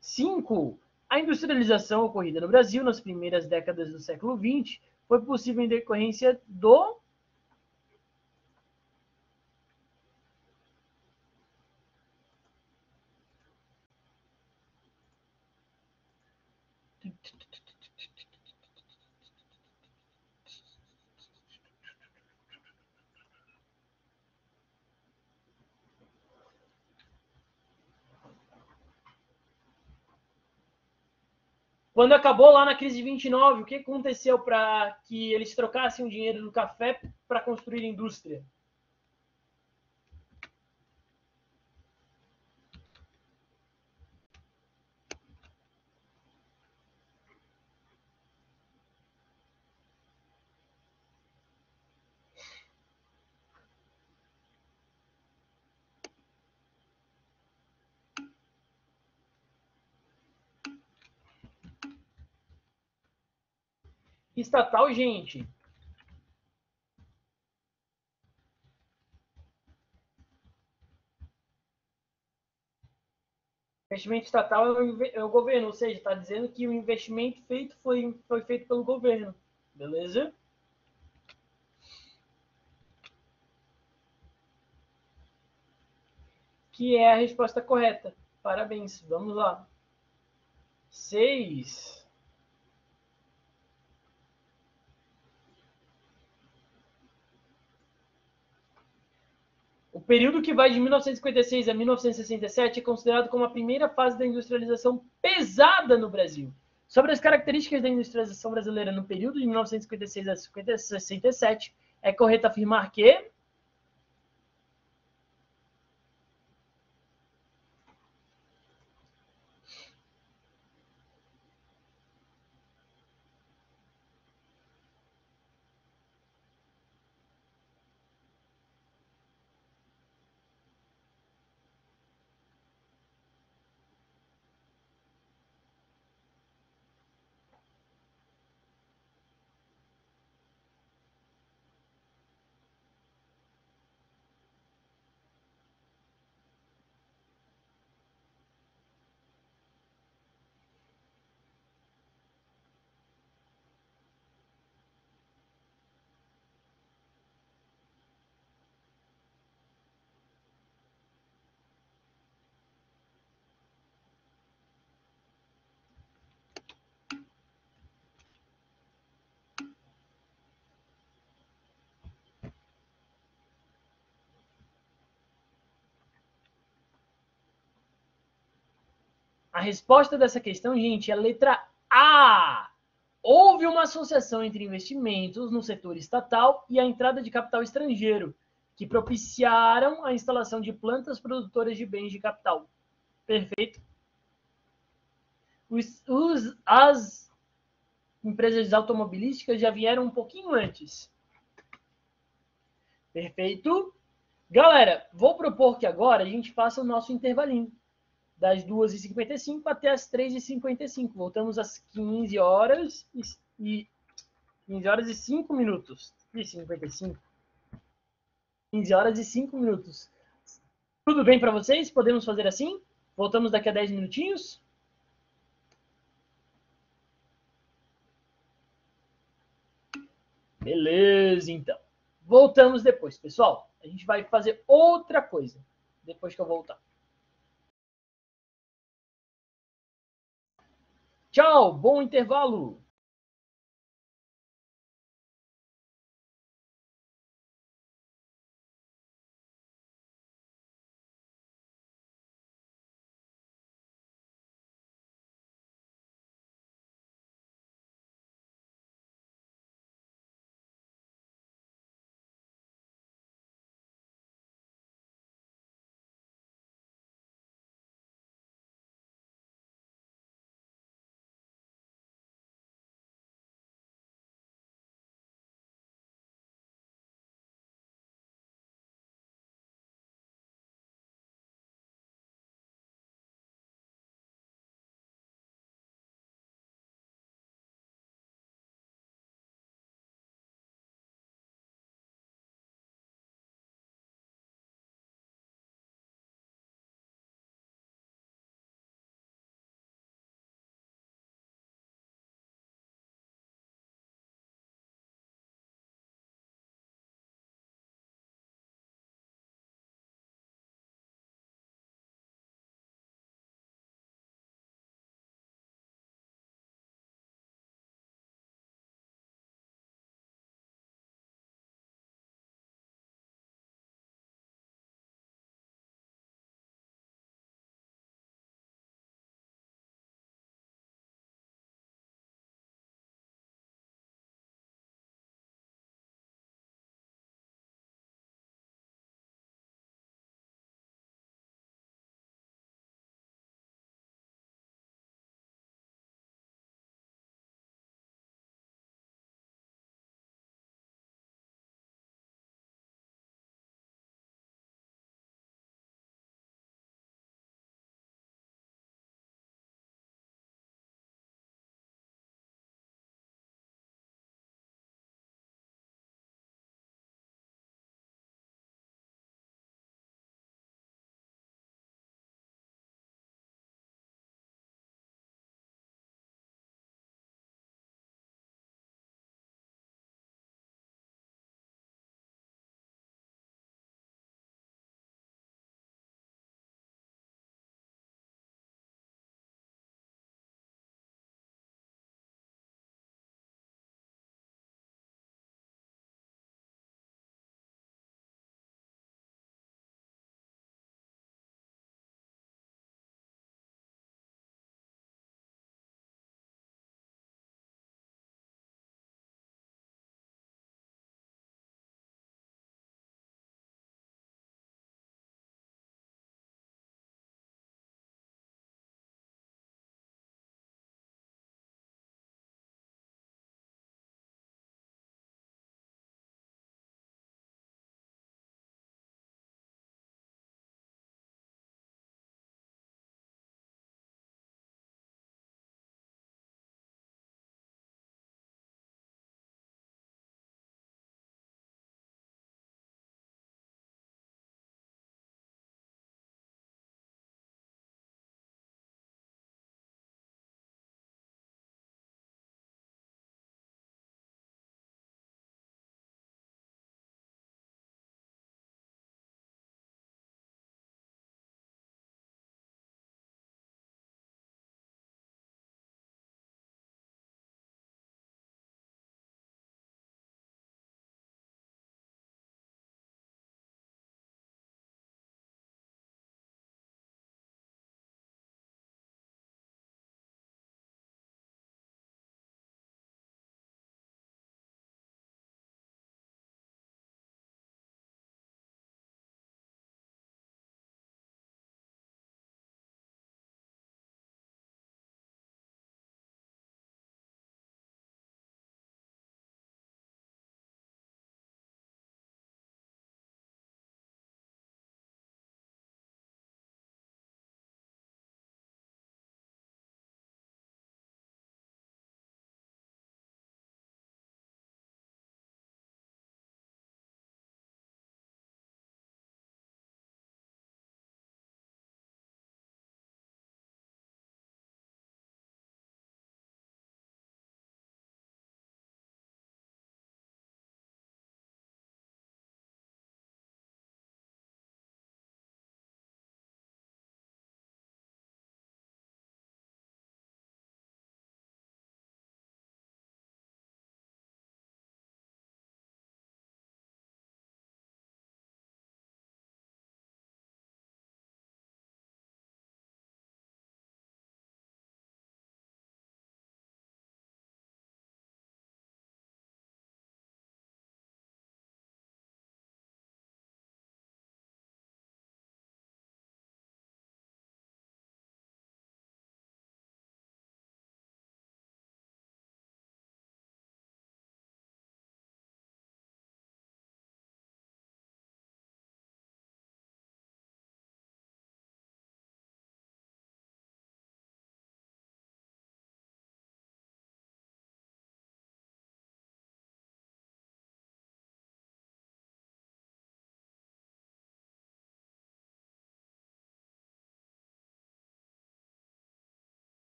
5. A industrialização ocorrida no Brasil nas primeiras décadas do século XX foi possível em decorrência do... Quando acabou lá na crise de 29, o que aconteceu para que eles trocassem o dinheiro do café para construir indústria? Estatal, gente. Investimento estatal é o governo, ou seja, está dizendo que o investimento feito foi feito pelo governo. Beleza? Que é a resposta correta. Parabéns. Vamos lá. 6. O período que vai de 1956 a 1967 é considerado como a primeira fase da industrialização pesada no Brasil. Sobre as características da industrialização brasileira no período de 1956 a 1967, é correto afirmar que... A resposta dessa questão, gente, é a letra A. Houve uma associação entre investimentos no setor estatal e a entrada de capital estrangeiro, que propiciaram a instalação de plantas produtoras de bens de capital. Perfeito? As empresas automobilísticas já vieram um pouquinho antes. Perfeito? Galera, vou propor que agora a gente faça o nosso intervalinho. Das 2h55 até as 3h55. Voltamos às 15 horas e 15 horas e 5 minutos. E 55. 15 horas e 5 minutos. Tudo bem para vocês? Podemos fazer assim? Voltamos daqui a 10 minutinhos? Beleza, então. Voltamos depois, pessoal. A gente vai fazer outra coisa depois que eu voltar. Tchau, bom intervalo.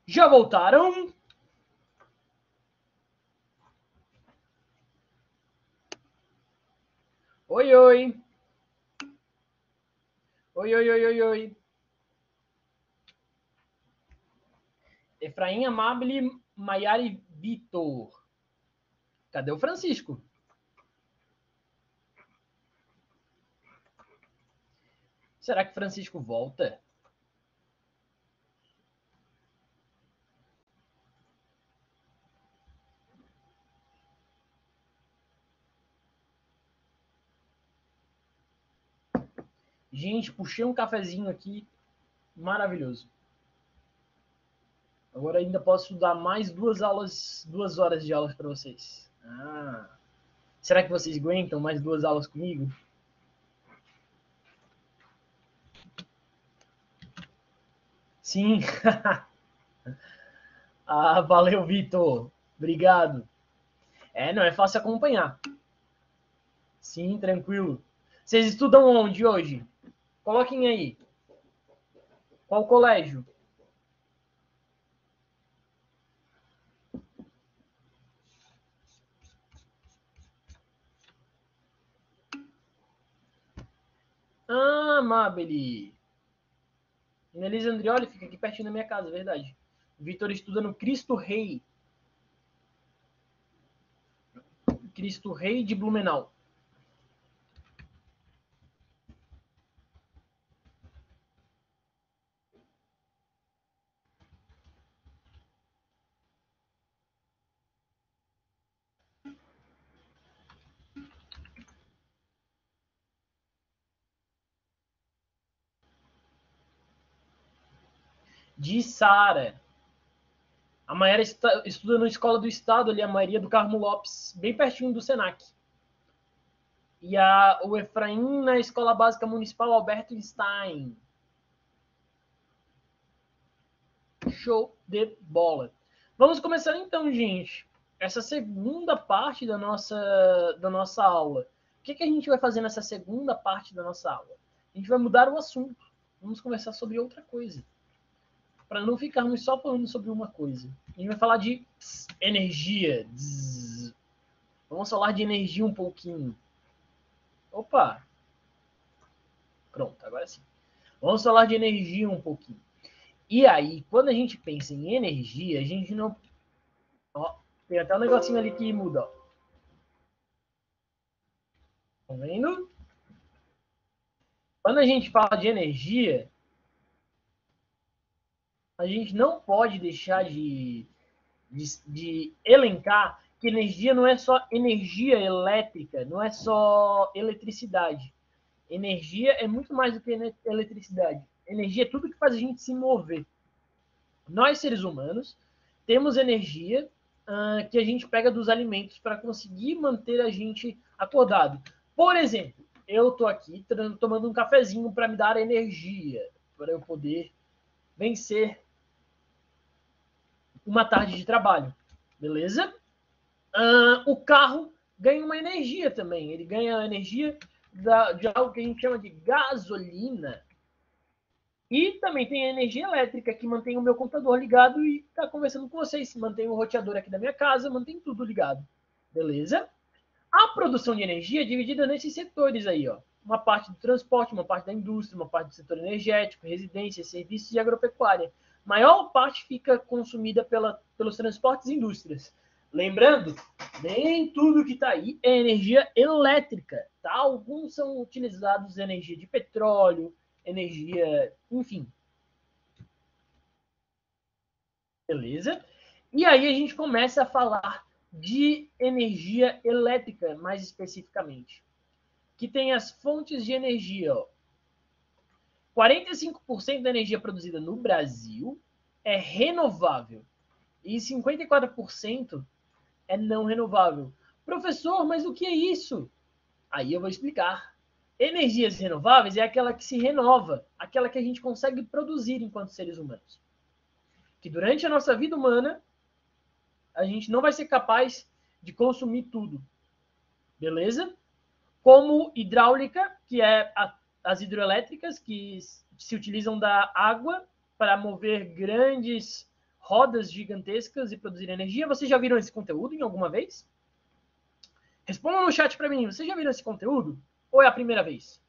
Já voltaram? Oi, oi. Oi, oi, oi, oi, oi. Efraim, Amable, Maiara e Vitor. Cadê o Francisco? Será que Francisco volta? Gente, puxei um cafezinho aqui. Maravilhoso. Agora ainda posso dar mais 2 horas de aulas para vocês. Será que vocês aguentam mais 2 aulas comigo? Sim. Valeu, Vitor. Obrigado. Não é fácil acompanhar. Sim, tranquilo. Vocês estudam onde hoje? Coloquem aí. Qual colégio? Mabeli. Nelise Andrioli fica aqui pertinho da minha casa, verdade. Vitor estuda no Cristo Rei. Cristo Rei de Blumenau. De Sara. A Maiara estuda na Escola do Estado, ali, a Maria do Carmo Lopes, bem pertinho do Senac. E o Efraim na Escola Básica Municipal Alberto Einstein. Show de bola. Vamos começar então, gente, essa segunda parte da nossa aula. O que a gente vai fazer nessa segunda parte da nossa aula? A gente vai mudar o assunto. Vamos conversar sobre outra coisa. Para não ficarmos só falando sobre uma coisa. A gente vai falar de energia. Vamos falar de energia um pouquinho. Opa! Pronto, agora sim. Vamos falar de energia um pouquinho. E aí, quando a gente pensa em energia, a gente não... Ó, tem até um negocinho ali que muda, ó. Tá vendo? Quando a gente fala de energia, a gente não pode deixar de elencar que energia não é só energia elétrica, não é só eletricidade. Energia é muito mais do que eletricidade. Energia é tudo que faz a gente se mover. Nós, seres humanos, temos energia que a gente pega dos alimentos para conseguir manter a gente acordado. Por exemplo, eu estou aqui tomando um cafezinho para me dar energia, para eu poder vencer uma tarde de trabalho. Beleza? O carro ganha uma energia também. Ele ganha a energia de algo que a gente chama de gasolina. E também tem a energia elétrica, que mantém o meu computador ligado e está conversando com vocês. Mantém o roteador aqui da minha casa, mantém tudo ligado. Beleza? A produção de energia é dividida nesses setores aí, ó. Uma parte do transporte, uma parte da indústria, uma parte do setor energético, residência, serviços e agropecuária. Maior parte fica consumida pelos transportes e indústrias. Lembrando, nem tudo que está aí é energia elétrica, tá? Alguns são utilizados energia de petróleo, energia, enfim. Beleza? E aí a gente começa a falar de energia elétrica, mais especificamente. Que tem as fontes de energia, ó. 45% da energia produzida no Brasil é renovável e 54% é não renovável. Professor, mas o que é isso? Aí eu vou explicar. Energias renováveis é aquela que se renova, aquela que a gente consegue produzir enquanto seres humanos. Que durante a nossa vida humana, a gente não vai ser capaz de consumir tudo. Beleza? Como hidráulica, que é as hidroelétricas, que se utilizam da água para mover grandes rodas gigantescas e produzir energia. Vocês já viram esse conteúdo em alguma vez? Respondam no chat para mim. Vocês já viram esse conteúdo? Ou é a primeira vez?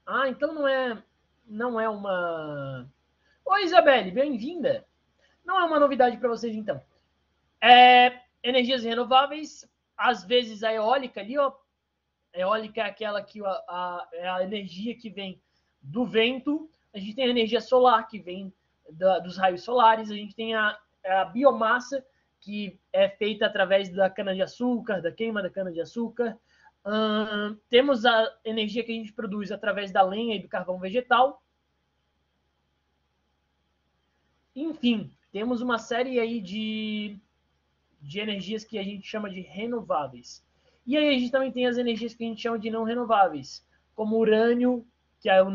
Ah, então não é uma... Oi, Isabelle, bem-vinda. Não é uma novidade para vocês, então. Energias renováveis, às vezes a eólica ali, ó. A eólica é aquela que é a energia que vem do vento. A gente tem a energia solar, que vem dos raios solares. A gente tem a biomassa, que é feita através da cana-de-açúcar, da queima da cana-de-açúcar. Temos a energia que a gente produz através da lenha e do carvão vegetal. Enfim, temos uma série aí de energias que a gente chama de renováveis. E aí a gente também tem as energias que a gente chama de não renováveis, como urânio, que é a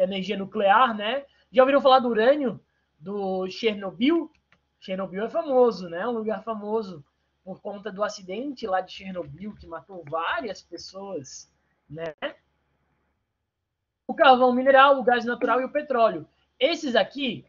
energia nuclear, né? Já ouviram falar do urânio, do Chernobyl? Chernobyl é famoso, né? Um lugar famoso por conta do acidente lá de Chernobyl, que matou várias pessoas, né? O carvão mineral, o gás natural e o petróleo. Esses aqui,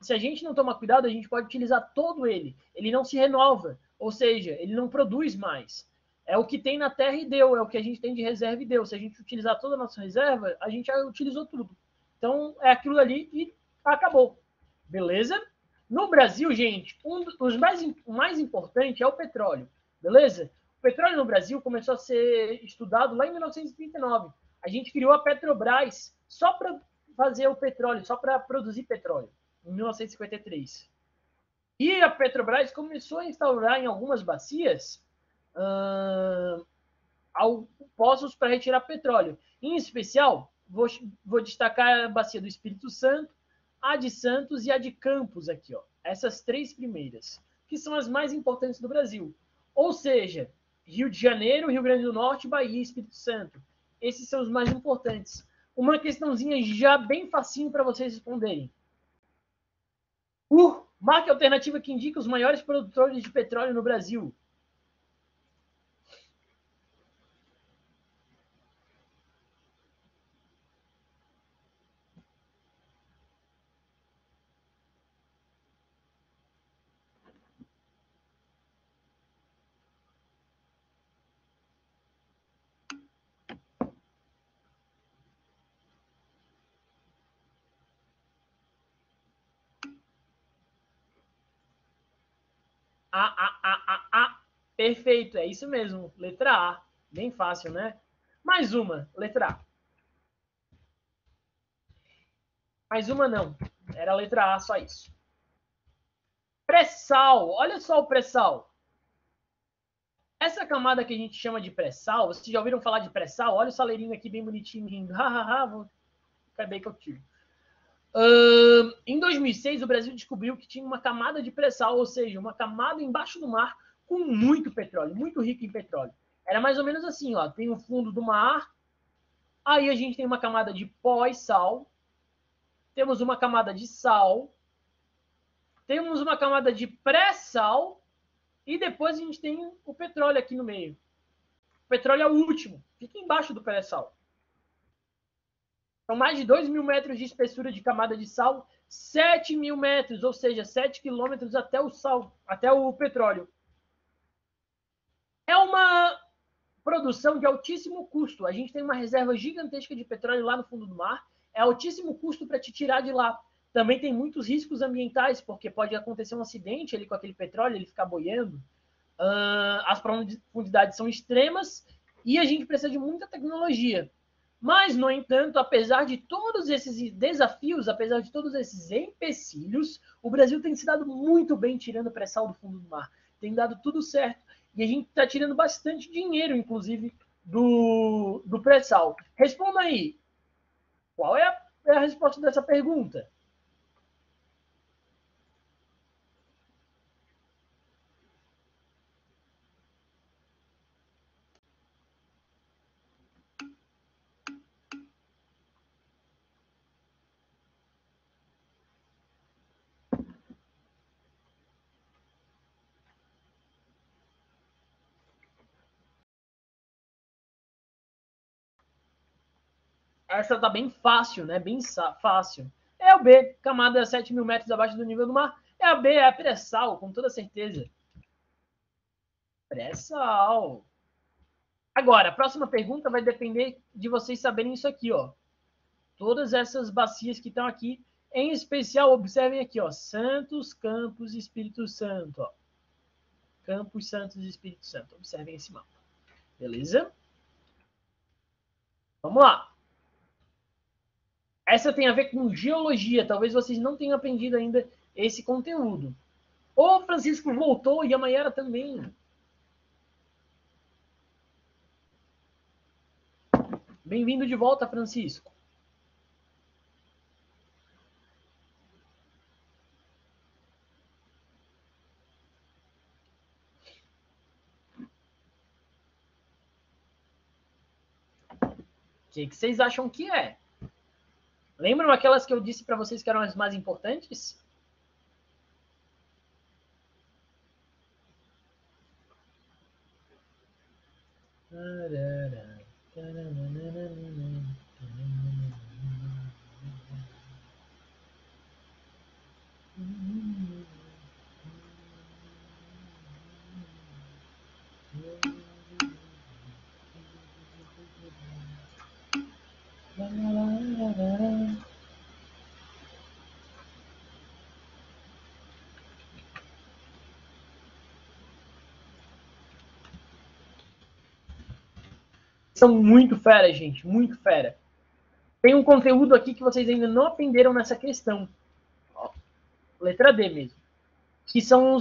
se a gente não tomar cuidado, a gente pode utilizar todo ele. Ele não se renova, ou seja, ele não produz mais. É o que tem na terra e deu, é o que a gente tem de reserva e deu. Se a gente utilizar toda a nossa reserva, a gente já utilizou tudo. Então, é aquilo ali e acabou. Beleza? No Brasil, gente, dos mais importante é o petróleo. Beleza? O petróleo no Brasil começou a ser estudado lá em 1939. A gente criou a Petrobras só para fazer o petróleo, só para produzir petróleo, em 1953. E a Petrobras começou a instaurar em algumas bacias poços para retirar petróleo. Em especial, vou destacar a bacia do Espírito Santo, a de Santos e a de Campos aqui, ó. Essas três primeiras, que são as mais importantes do Brasil. Ou seja, Rio de Janeiro, Rio Grande do Norte, Bahia e Espírito Santo. Esses são os mais importantes. Uma questãozinha já bem facinho para vocês responderem. Marca alternativa que indica os maiores produtores de petróleo no Brasil. Perfeito, é isso mesmo. Letra A. Bem fácil, né? Mais uma, letra A. Mais uma não. Era a letra A, só isso. Pré-sal. Olha só o pré-sal. Essa camada que a gente chama de pré-sal, vocês já ouviram falar de pré-sal? Olha o saleirinho aqui bem bonitinho rindo. Acabei que eu tiro. Em 2006, o Brasil descobriu que tinha uma camada de pré-sal, ou seja, uma camada embaixo do mar com muito petróleo, muito rico em petróleo. Era mais ou menos assim, ó, tem o fundo do mar, aí a gente tem uma camada de pós-sal, temos uma camada de sal, temos uma camada de pré-sal e depois a gente tem o petróleo aqui no meio. O petróleo é o último, fica embaixo do pré-sal. São mais de 2.000 metros de espessura de camada de sal, 7.000 metros, ou seja, 7 quilômetros até o sal, até o petróleo. É uma produção de altíssimo custo. A gente tem uma reserva gigantesca de petróleo lá no fundo do mar. É altíssimo custo para te tirar de lá. Também tem muitos riscos ambientais, porque pode acontecer um acidente ali com aquele petróleo, ele ficar boiando. As profundidades são extremas e a gente precisa de muita tecnologia. Mas, no entanto, apesar de todos esses desafios, apesar de todos esses empecilhos, o Brasil tem se dado muito bem tirando pré-sal do fundo do mar. Tem dado tudo certo. E a gente está tirando bastante dinheiro, inclusive, do pré-sal. Responda aí. Qual é a resposta dessa pergunta? Essa tá bem fácil, né? Bem fácil. É É o B, camada 7.000 metros abaixo do nível do mar. É a B, é a pré-sal, com toda certeza. Pré-sal. Agora, a próxima pergunta vai depender de vocês saberem isso aqui, ó. Todas essas bacias que estão aqui, em especial, observem aqui, ó, Santos, Campos e Espírito Santo, ó. Campos, Santos e Espírito Santo. Observem esse mapa. Beleza? Vamos lá. Essa tem a ver com geologia. Talvez vocês não tenham aprendido ainda esse conteúdo. O Francisco voltou e a Mayara também. Bem-vindo de volta, Francisco. O que vocês acham que é? Lembram aquelas que eu disse para vocês que eram as mais importantes? São muito fera, gente, muito fera. Tem um conteúdo aqui que vocês ainda não aprenderam nessa questão. Ó, letra D mesmo. Que são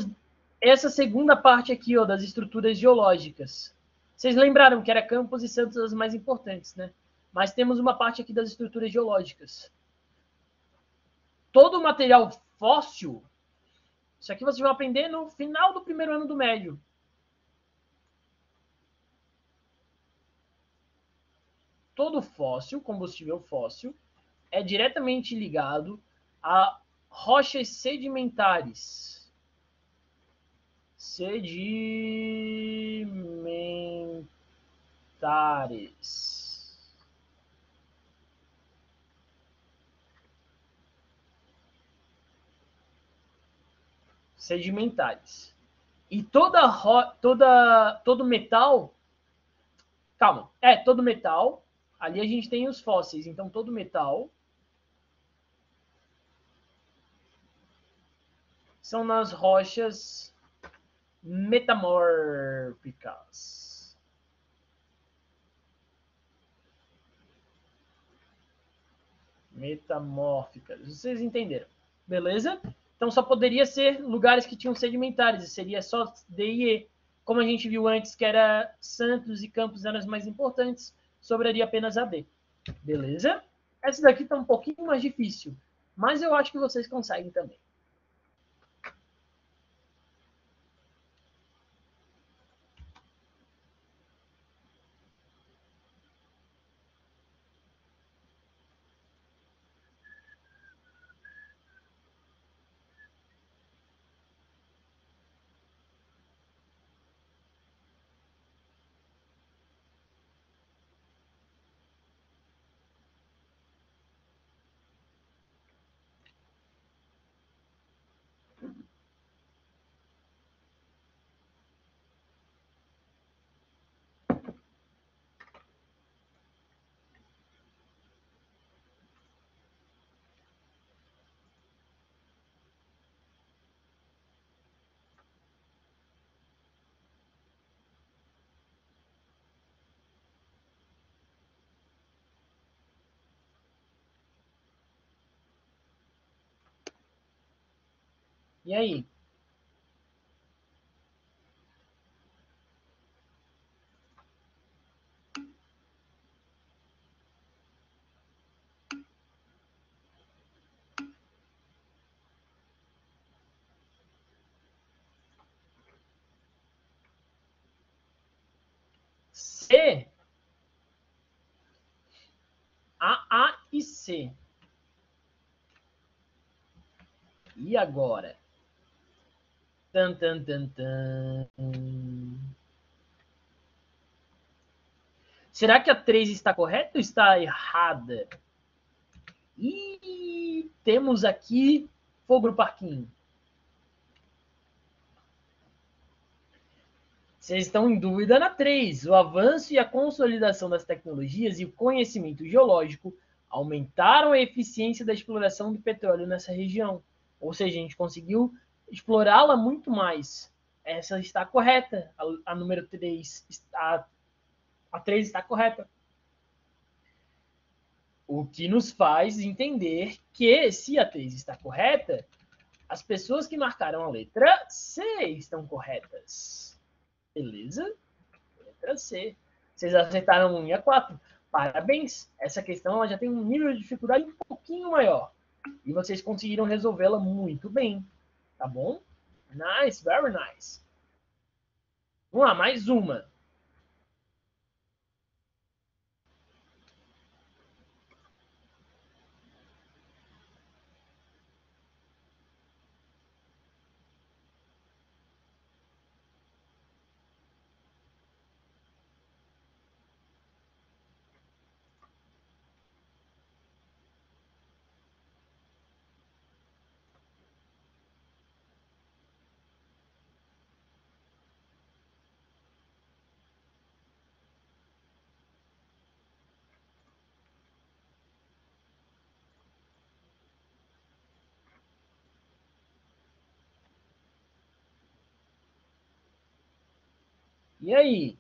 essa segunda parte aqui, ó, das estruturas geológicas. Vocês lembraram que era Campos e Santos as mais importantes, né? Mas temos uma parte aqui das estruturas geológicas. Todo o material fóssil, isso aqui vocês vão aprender no final do primeiro ano do médio. Todo fóssil, combustível fóssil, é diretamente ligado a rochas sedimentares. Sedimentares. E todo metal... Calma. Todo metal. Ali a gente tem os fósseis. Então, todo metal são nas rochas metamórficas. Vocês entenderam? Beleza? Então, só poderia ser lugares que tinham sedimentares. E seria só D e E. Como a gente viu antes, que era Santos e Campos eram as mais importantes, sobraria apenas a D. Beleza? Essa daqui está um pouquinho mais difícil, mas eu acho que vocês conseguem também. E aí? C, A e C. E agora? Tan, tan, tan, tan. Será que a 3 está correta ou está errada? Ih, temos aqui fogo no parquinho. Vocês estão em dúvida na 3. O avanço e a consolidação das tecnologias e o conhecimento geológico aumentaram a eficiência da exploração do petróleo nessa região. Ou seja, a gente conseguiu explorá-la muito mais. Essa está correta. A número 3, a 3 está correta. O que nos faz entender que, se a 3 está correta, as pessoas que marcaram a letra C estão corretas. Beleza? Letra C. Vocês acertaram 1 e a 4. Parabéns! Essa questão ela já tem um nível de dificuldade um pouquinho maior. E vocês conseguiram resolvê-la muito bem. Tá bom? Nice, very nice. Vamos lá, mais uma. E aí?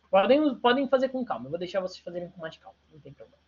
Podem fazer com calma. Eu vou deixar vocês fazerem com mais calma. Não tem problema.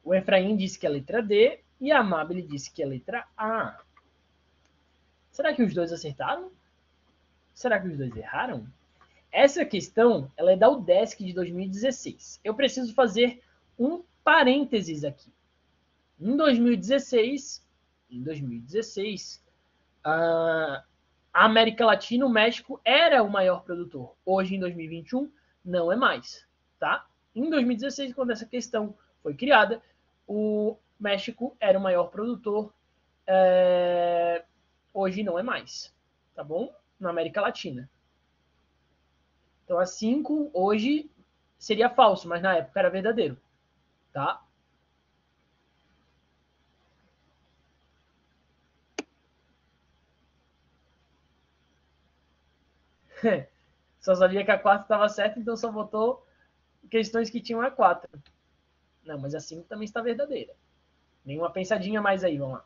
O Efraim disse que é a letra D e a Amabile disse que é a letra A. Será que os dois acertaram? Será que os dois erraram? Essa questão ela é da UDESC de 2016. Eu preciso fazer um parênteses aqui. Em 2016, a América Latina, o México, era o maior produtor. Hoje, em 2021, não é mais. Tá? Em 2016, quando essa questão foi criada, o México era o maior produtor. Hoje não é mais. Tá bom? Na América Latina. Então, a 5 hoje seria falso, mas na época era verdadeiro. Tá? Só sabia que a 4 estava certa, então só botou questões que tinham a 4. Não, mas a 5 também está verdadeira. Nenhuma pensadinha mais aí, vamos lá.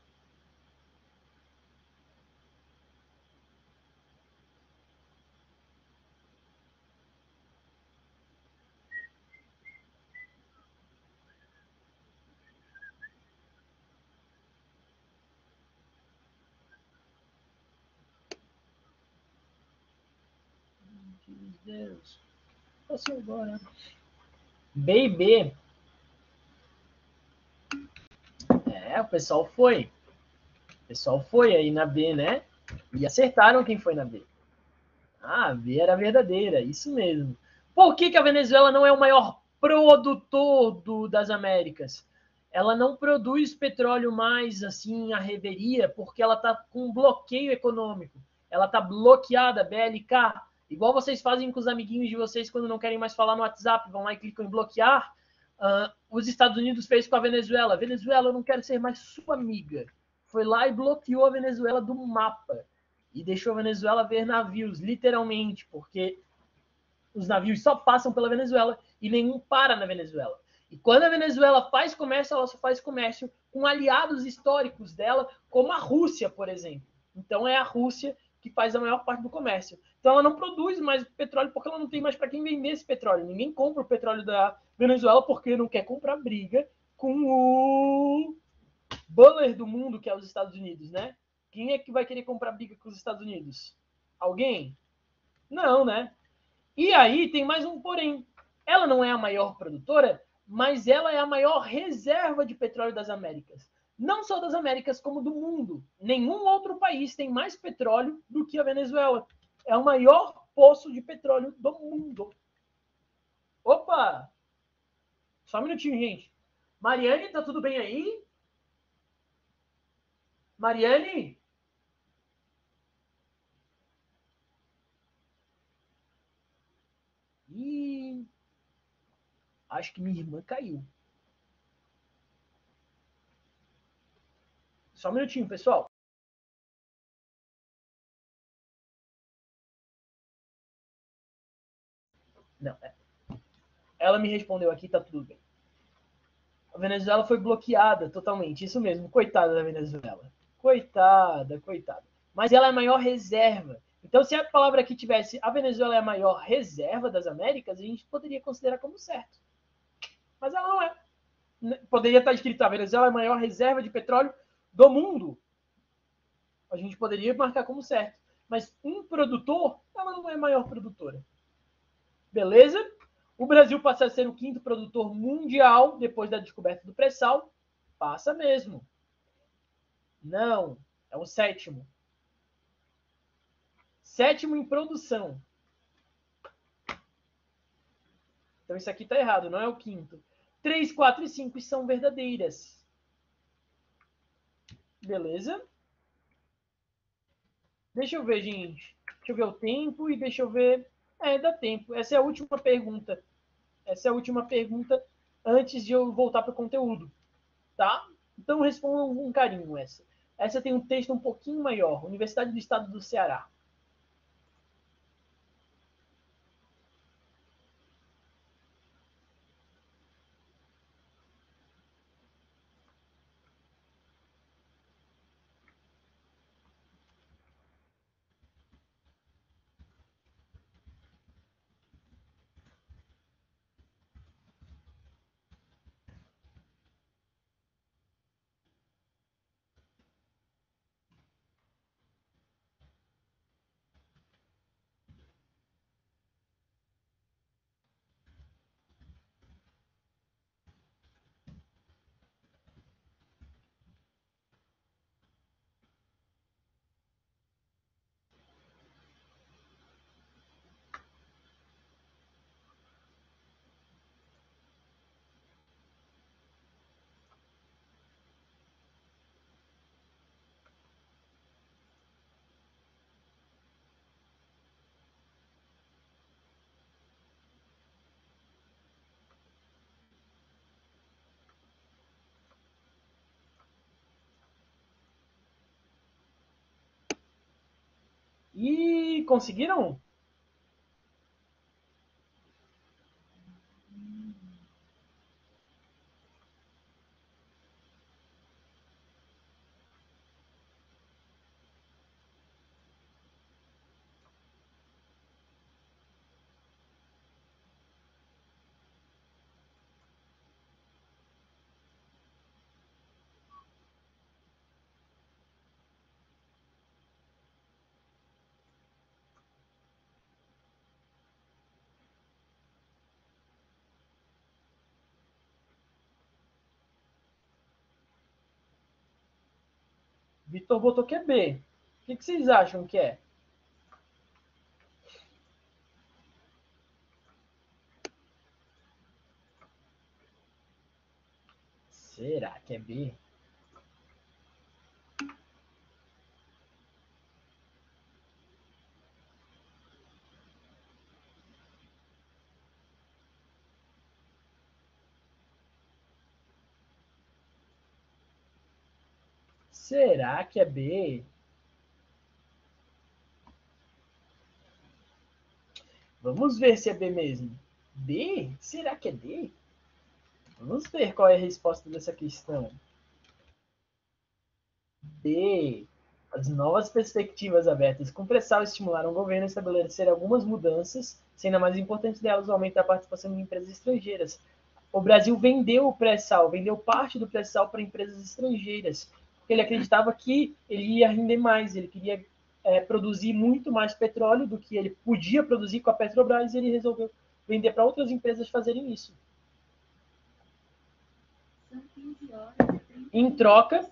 Deus. Passou agora. B e B. O pessoal foi. O pessoal foi aí na B, né? E acertaram quem foi na B. Ah, a B era verdadeira, isso mesmo. Por que a Venezuela não é o maior produtor das Américas? Ela não produz petróleo mais assim à reveria, porque ela está com um bloqueio econômico. Ela está bloqueada, BLK. Igual vocês fazem com os amiguinhos de vocês quando não querem mais falar no WhatsApp, vão lá e clicam em bloquear. Os Estados Unidos fez com a Venezuela. Venezuela, eu não quero ser mais sua amiga. Foi lá e bloqueou a Venezuela do mapa. E deixou a Venezuela ver navios, literalmente, porque os navios só passam pela Venezuela e nenhum para na Venezuela. E quando a Venezuela faz comércio, ela só faz comércio com aliados históricos dela, como a Rússia, por exemplo. Então é a Rússia que faz a maior parte do comércio. Então ela não produz mais petróleo porque ela não tem mais para quem vender esse petróleo. Ninguém compra o petróleo da Venezuela porque não quer comprar briga com o buller do mundo, que é os Estados Unidos, né? Quem é que vai querer comprar briga com os Estados Unidos? Alguém? Não, né? E aí tem mais um porém. Ela não é a maior produtora, mas ela é a maior reserva de petróleo das Américas. Não só das Américas, como do mundo. Nenhum outro país tem mais petróleo do que a Venezuela. É o maior poço de petróleo do mundo. Opa! Só um minutinho, gente. Mariane, tá tudo bem aí? Mariane? Ih, acho que minha irmã caiu. Só um minutinho, pessoal. Não, ela me respondeu aqui, tá tudo bem. A Venezuela foi bloqueada totalmente, isso mesmo, coitada da Venezuela. Coitada, coitada. Mas ela é a maior reserva. Então, se a palavra aqui tivesse a Venezuela é a maior reserva das Américas, a gente poderia considerar como certo. Mas ela não é. Poderia estar escrito a Venezuela é a maior reserva de petróleo do mundo. A gente poderia marcar como certo. Mas um produtor, ela não é a maior produtora. Beleza? O Brasil passa a ser o quinto produtor mundial depois da descoberta do pré-sal. Passa mesmo. Não, é o sétimo. Sétimo em produção. Então isso aqui está errado, não é o quinto. 3, 4 e 5 são verdadeiras. Beleza? Deixa eu ver, gente. Deixa eu ver o tempo e deixa eu ver. Dá tempo. Essa é a última pergunta. Essa é a última pergunta antes de eu voltar para o conteúdo. Tá? Então respondam com carinho essa. Essa tem um texto um pouquinho maior. Universidade do Estado do Ceará. E conseguiram? Vitor botou que é B. O que vocês acham que é? Será que é B? Será que é B? Vamos ver se é B mesmo. B? Será que é D? Vamos ver qual é a resposta dessa questão. B. As novas perspectivas abertas com pré-sal estimularam o governo a estabelecer algumas mudanças, sendo a mais importante delas o aumento da participação de empresas estrangeiras. O Brasil vendeu o pré-sal, vendeu parte do pré-sal para empresas estrangeiras, porque ele acreditava que ele ia render mais, ele queria produzir muito mais petróleo do que ele podia produzir com a Petrobras e ele resolveu vender para outras empresas fazerem isso.
São 15 horas e 30
Em troca,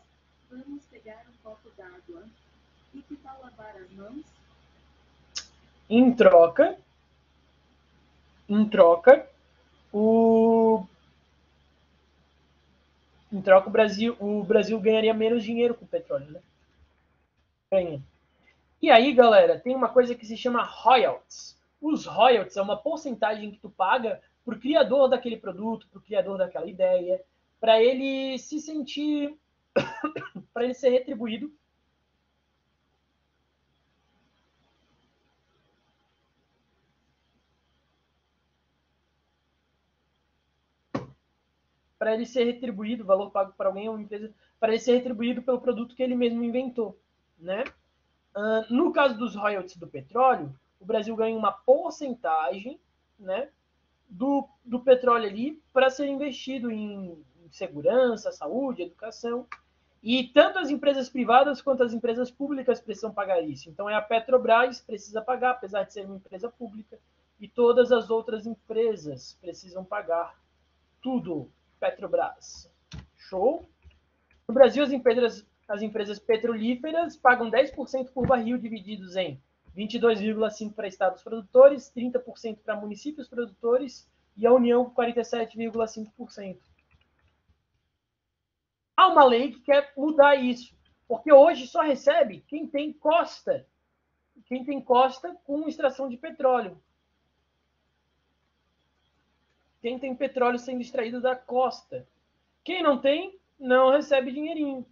vamos pegar um copo d'água. E que tal lavar as mãos?
em troca, o Brasil ganharia menos dinheiro com o petróleo, né? Ganha. E aí, galera, tem uma coisa que se chama royalties. Os royalties é uma porcentagem que tu paga pro criador daquele produto, pro criador daquela ideia, para ele se sentir, para ele ser retribuído. Para ele ser retribuído, o valor pago para alguém ou uma empresa, para ele ser retribuído pelo produto que ele mesmo inventou, né? No caso dos royalties do petróleo, o Brasil ganha uma porcentagem, né, do petróleo ali para ser investido em segurança, saúde, educação. E tanto as empresas privadas quanto as empresas públicas precisam pagar isso. Então, é a Petrobras que precisa pagar, apesar de ser uma empresa pública, e todas as outras empresas precisam pagar tudo. Petrobras. Show? No Brasil, as empresas petrolíferas pagam 10% por barril, divididos em 22,5% para estados produtores, 30% para municípios produtores e a União 47,5%. Há uma lei que quer mudar isso, porque hoje só recebe quem tem costa com extração de petróleo. Quem tem petróleo sendo extraído da costa. Quem não tem, não recebe dinheirinho.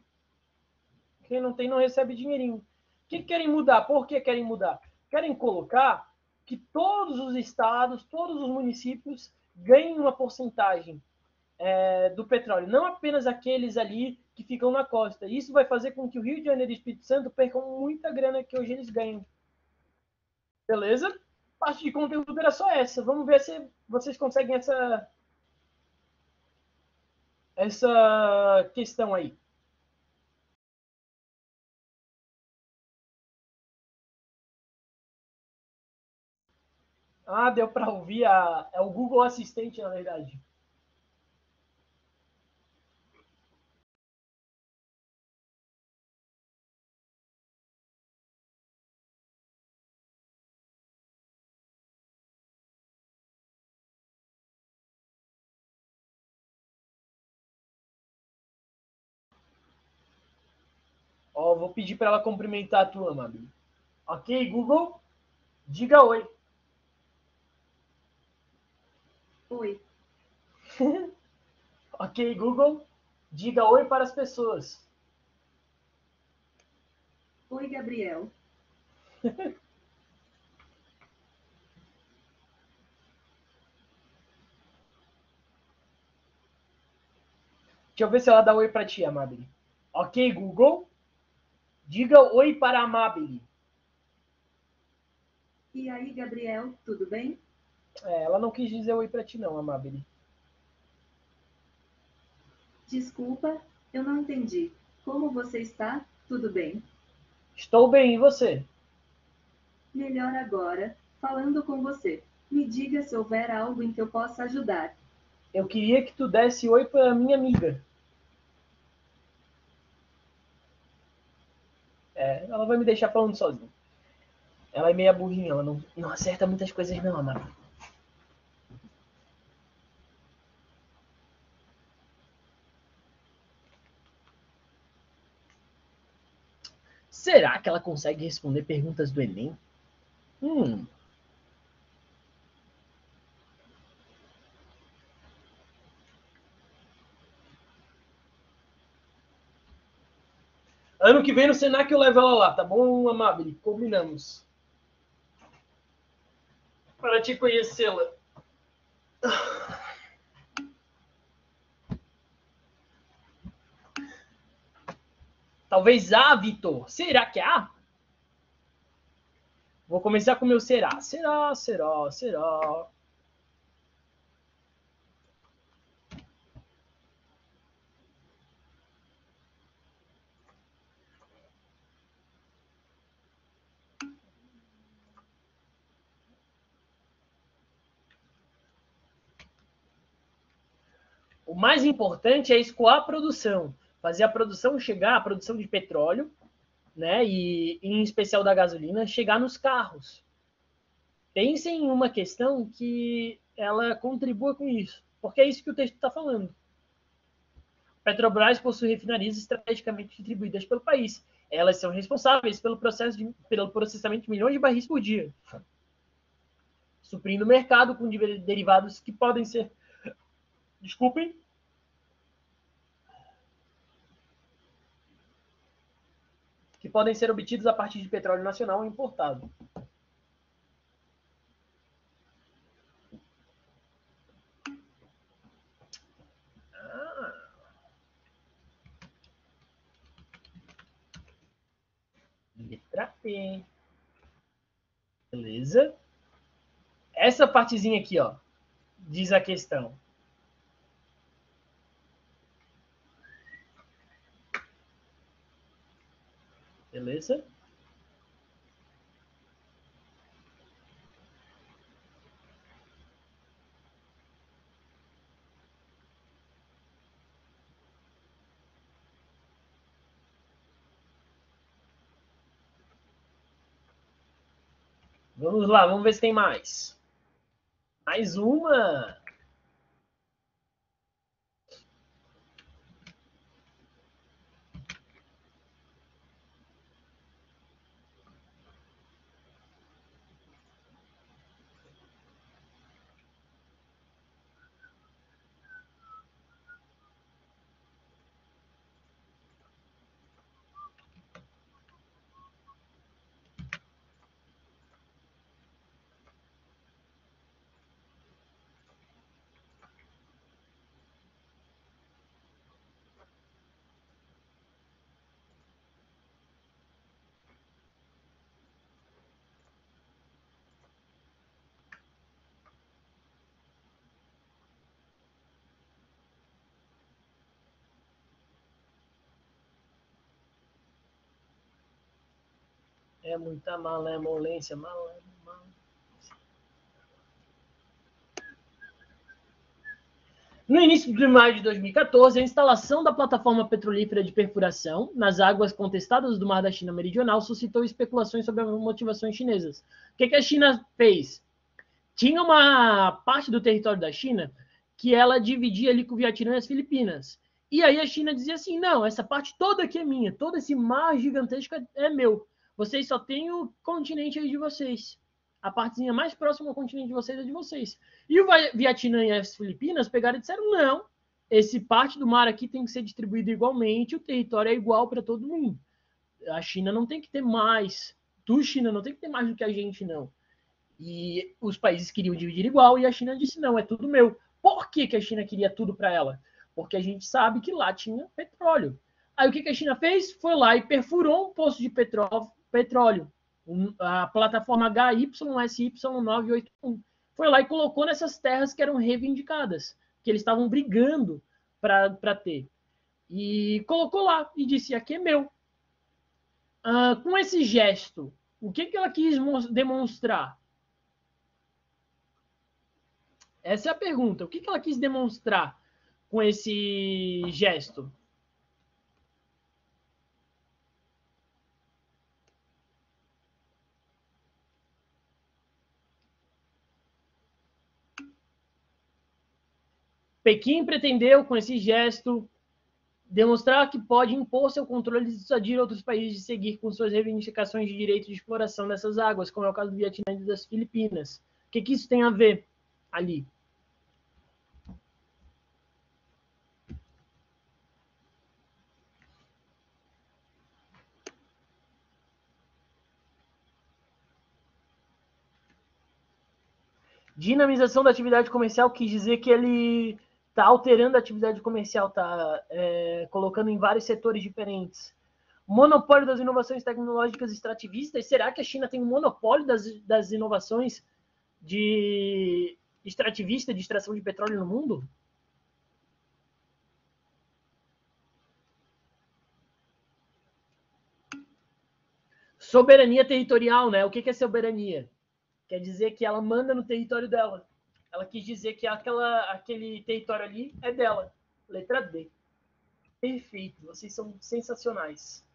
Quem não tem, não recebe dinheirinho. O que querem mudar? Por que querem mudar? Querem colocar que todos os estados, todos os municípios ganhem uma porcentagem do petróleo, não apenas aqueles ali que ficam na costa. Isso vai fazer com que o Rio de Janeiro e o Espírito Santo percam muita grana que hoje eles ganham. Beleza? A parte de conteúdo era só essa. Vamos ver se vocês conseguem essa questão aí. Ah, deu para ouvir. É o Google Assistente, na verdade. Ó, vou pedir para ela cumprimentar a tua, Mami. Ok, Google? Diga oi.
Oi.
Ok, Google? Diga oi para as pessoas.
Oi, Gabriel.
Deixa eu ver se ela dá oi para ti, Amabile. Ok, Google? Diga oi para a Amabile.
E aí, Gabriel, tudo bem?
Ela não quis dizer oi para ti não, Amabile.
Desculpa, eu não entendi. Como você está? Tudo bem?
Estou bem, e você?
Melhor agora, falando com você. Me diga se houver algo em que eu possa ajudar.
Eu queria que tu desse oi para a minha amiga. Ela vai me deixar falando sozinha. Ela é meia burrinha, ela não acerta muitas coisas não, Amabile. Será que ela consegue responder perguntas do Enem? Ano que vem no Senac eu levo ela lá, tá bom, Amabile? Combinamos. Para te conhecê-la. Talvez A, Vitor. Será que é A? Vou começar com o meu será. Será. O mais importante é escoar a produção, fazer a produção chegar, a produção de petróleo, né, e em especial da gasolina, chegar nos carros. Pensem em uma questão que ela contribua com isso, porque é isso que o texto está falando. Petrobras possui refinarias estrategicamente distribuídas pelo país. Elas são responsáveis pelo processamento de milhões de barris por dia, suprindo o mercado com derivados que podem ser... Desculpem. Que podem ser obtidos a partir de petróleo nacional ou importado. Letra P. Beleza? Essa partezinha aqui, ó, diz a questão. Beleza? Vamos lá, vamos ver se tem mais. Mais uma. É muita malemolência, No início de maio de 2014, a instalação da plataforma petrolífera de perfuração nas águas contestadas do Mar da China Meridional suscitou especulações sobre as motivações chinesas. O que a China fez? Tinha uma parte do território da China que ela dividia ali com o Vietnã e as Filipinas. E aí a China dizia assim, não, essa parte toda aqui é minha, todo esse mar gigantesco é meu. Vocês só têm o continente aí de vocês. A partezinha mais próxima ao continente de vocês é de vocês. E o Vietnã e as Filipinas pegaram e disseram, não, esse parte do mar aqui tem que ser distribuído igualmente, o território é igual para todo mundo. A China não tem que ter mais, China não tem que ter mais do que a gente, não. E os países queriam dividir igual e a China disse, não, é tudo meu. Por que a China queria tudo para ela? Porque a gente sabe que lá tinha petróleo. Aí o que a China fez? Foi lá e perfurou um poço de petróleo. A plataforma HYSY981. Foi lá e colocou nessas terras que eram reivindicadas, que eles estavam brigando para ter. E colocou lá e disse, aqui é meu. Com esse gesto, o que ela quis demonstrar? Essa é a pergunta. O que ela quis demonstrar com esse gesto? Pequim pretendeu, com esse gesto, demonstrar que pode impor seu controle e dissuadir outros países de seguir com suas reivindicações de direito de exploração dessas águas, como é o caso do Vietnã e das Filipinas. O que isso tem a ver ali? Dinamização da atividade comercial quis dizer que ele está alterando a atividade comercial, está colocando em vários setores diferentes. Monopólio das inovações tecnológicas extrativistas. Será que a China tem um monopólio das inovações de extrativista, de extração de petróleo no mundo? Soberania territorial, né? O que é soberania? Quer dizer que ela manda no território dela. Ela quis dizer que aquele território ali é dela. Letra D. Perfeito, vocês são sensacionais.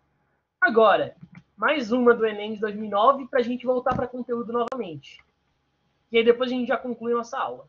Agora, mais uma do Enem de 2009 para a gente voltar para conteúdo novamente. E aí depois a gente já conclui nossa aula.